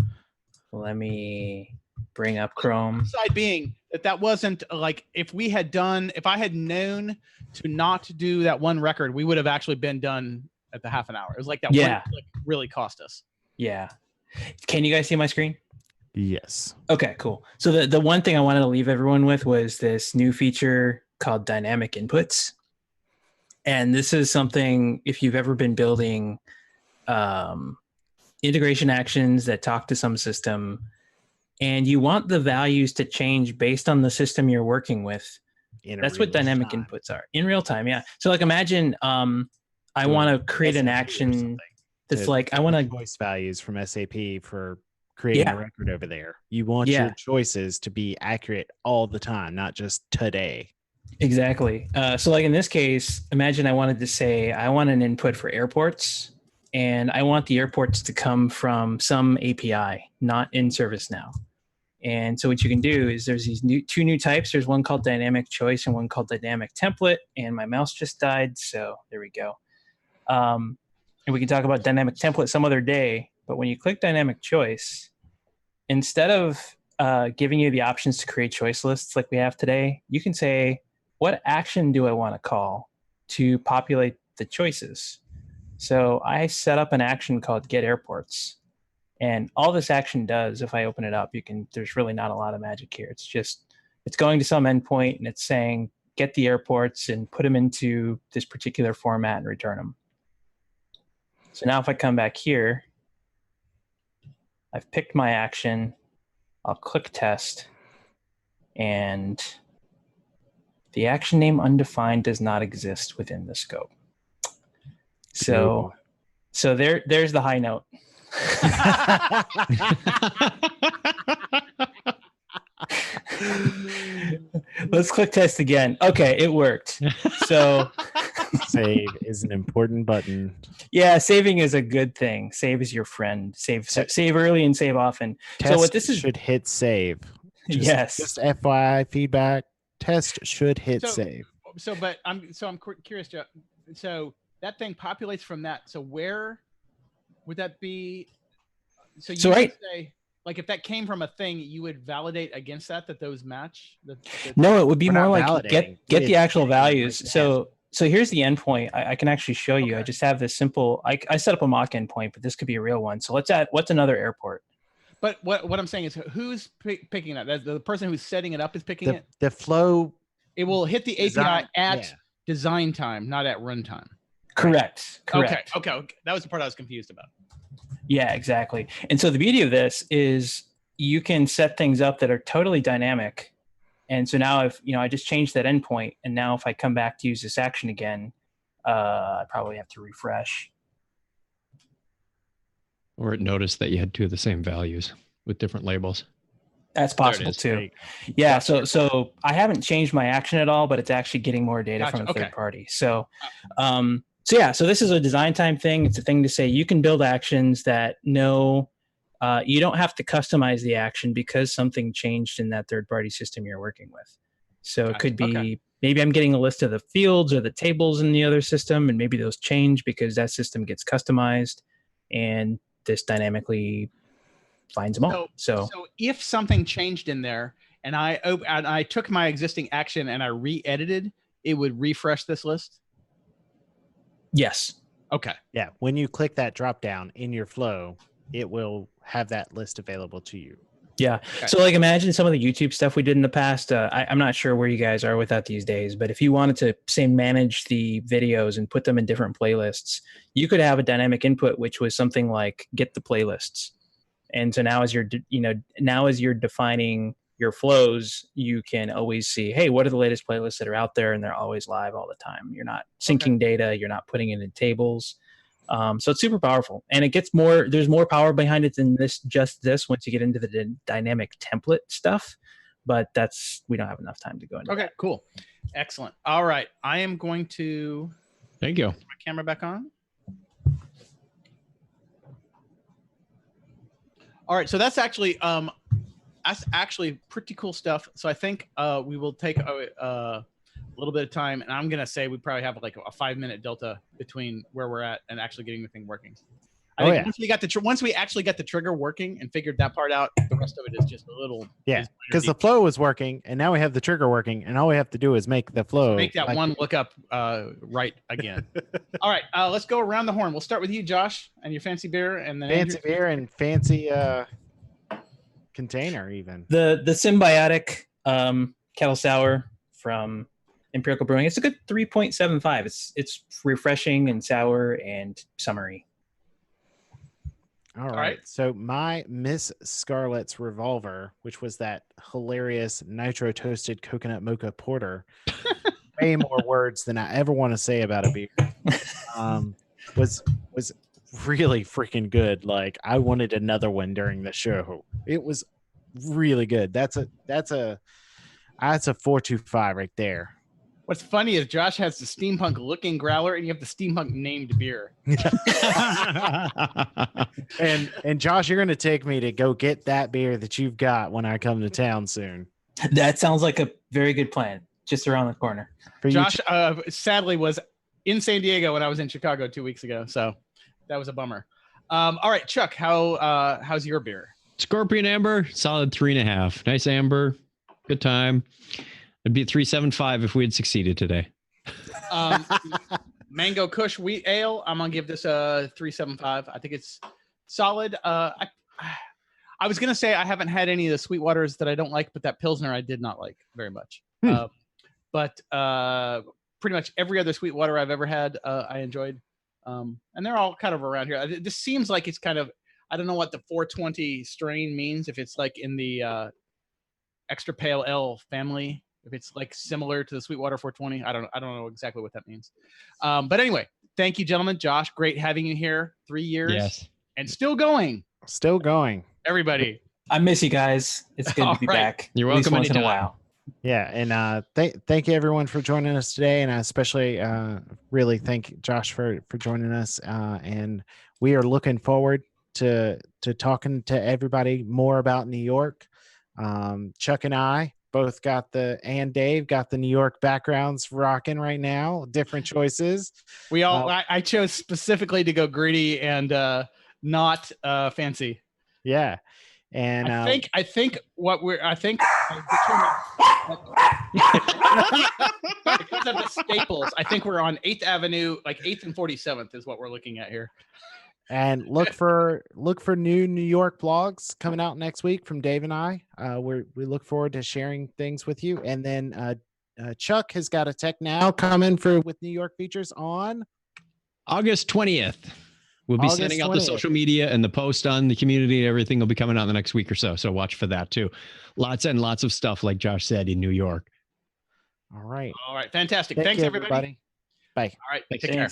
let me bring up Chrome. Side being that wasn't like if I had known to not do that one record, we would have actually been done at the half an hour. It was like that one really cost us. Yeah. Can you guys see my screen? Yes. Okay, cool. So the one thing I wanted to leave everyone with was this new feature called dynamic inputs. And this is something, if you've ever been building integration actions that talk to some system and you want the values to change based on the system you're working with, that's what dynamic inputs are in real time. Yeah. So like imagine I want to create an action that's like, I want to choice values from SAP for creating a record over there. You want your choices to be accurate all the time, not just today. Exactly. So like in this case, imagine I wanted to say, I want an input for airports and I want the airports to come from some API, not in ServiceNow. And so what you can do is there's these two new types. There's one called dynamic choice and one called dynamic template. And my mouse just died. So there we go. And we can talk about dynamic template some other day. But when you click dynamic choice, instead of giving you the options to create choice lists like we have today, you can say, what action do I want to call to populate the choices? So I set up an action called get airports. And all this action does, if I open it up, there's really not a lot of magic here. It's going to some endpoint and it's saying, get the airports and put them into this particular format and return them. So now if I come back here, I've picked my action, I'll click test, and the action name undefined does not exist within the scope. So there's the high note. Let's click test again. Okay, it worked. So save is an important button. Yeah, saving is a good thing. Save is your friend. Save early and save often. Test so what this is should hit save. Just FYI feedback. Test should hit save. I'm curious, Joe. So that thing populates from that. So where would that be? So you would say, like, if that came from a thing, you would validate against that those match. No, it would be more like get the actual values. So here's the endpoint. I can actually show you. I just have this simple. I set up a mock endpoint, but this could be a real one. So let's add. What's another airport? But what I'm saying is, who's picking that? The person who's setting it up is picking it. The flow. It will hit the API at design time, not at runtime. Correct. Okay. That was the part I was confused about. Yeah, exactly. And so the beauty of this is you can set things up that are totally dynamic. And so now if I just changed that endpoint, and now if I come back to use this action again, I probably have to refresh. Or it noticed that you had two of the same values with different labels. That's possible too. Yeah. So I haven't changed my action at all, but it's actually getting more data from a third party. So this is a design time thing. It's a thing to say you can build actions that you don't have to customize the action because something changed in that third party system you're working with. So it could be maybe I'm getting a list of the fields or the tables in the other system, and maybe those change because that system gets customized, and this dynamically finds them all. So if something changed in there and I took my existing action and I re-edited, it would refresh this list? Yes. Okay. Yeah. When you click that drop down in your flow, it will have that list available to you. Yeah. Okay. So like imagine some of the YouTube stuff we did in the past. I'm not sure where you guys are with that these days, but if you wanted to say manage the videos and put them in different playlists, you could have a dynamic input, which was something like get the playlists. And so now as you're defining your flows, you can always see, hey, what are the latest playlists that are out there? And they're always live all the time. You're not syncing data. You're not putting it in tables. So it's super powerful, and it gets more. There's more power behind it than this. Once you get into the dynamic template stuff, but we don't have enough time to go into. Okay, cool, excellent. All right, I am going to. Thank you. Put my camera back on. All right, so that's actually pretty cool stuff. So I think we will take a little bit of time, and I'm gonna say we probably have like a 5-minute delta between where we're at and actually getting the thing working. I think once we actually got the trigger working and figured that part out, the rest of it is just a little. Yeah, because the flow was working, and now we have the trigger working, and all we have to do is make the flow. Make that one lookup right again. All right, let's go around the horn. We'll start with you, Josh, and your fancy beer, and then fancy Andrew. beer and fancy container even. The Symbiotic kettle sour from Empirical Brewing. It's a good 3.75. It's refreshing and sour and summery. All right. So my Miss Scarlett's Revolver, which was that hilarious nitro toasted coconut mocha porter, way more words than I ever want to say about a beer, was really freaking good. Like I wanted another one during the show. It was really good. That's a 4.25 right there. What's funny is Josh has the steampunk looking growler, and you have the steampunk named beer. and Josh, you're going to take me to go get that beer that you've got when I come to town soon. That sounds like a very good plan. Just around the corner. Josh, sadly, was in San Diego when I was in Chicago 2 weeks ago, so that was a bummer. All right, Chuck, how's your beer? Scorpion Amber, solid 3.5. Nice amber, good time. It'd be 3.75 if we had succeeded today. Mango Kush Wheat Ale. I'm gonna give this a 3.75. I think it's solid. I was gonna say I haven't had any of the Sweetwaters that I don't like, but that Pilsner I did not like very much. But pretty much every other Sweetwater I've ever had, I enjoyed. And they're all kind of around here. This seems like it's kind of, I don't know what the 420 strain means. If it's like in the extra pale ale family. If it's like similar to the Sweetwater 420, I don't know exactly what that means. But anyway, thank you, gentlemen. Josh, great having you here. 3 years, yes, and still going. Still going. Everybody, I miss you guys. It's good to be back. You're at least welcome once in a anytime. while. Yeah, and thank you everyone for joining us today, and I especially really thank Josh for joining us. And we are looking forward to talking to everybody more about New York. Chuck and I both and Dave got the New York backgrounds rocking right now. Different choices. we all. I chose specifically to go gritty and not fancy. Yeah, and I think because of the staples, I think we're on 8th Avenue, like 8th and 47th is what we're looking at here. And look for new New York blogs coming out next week from Dave and I. We look forward to sharing things with you. And then Chuck has got a Tech Now coming with New York features on August 20th. We'll be sending out the social media, and the post on the community and everything will be coming out in the next week or so. So watch for that too. Lots and lots of stuff, like Josh said, in New York. All right. Fantastic. Thanks, everybody. Bye. All right. Take care.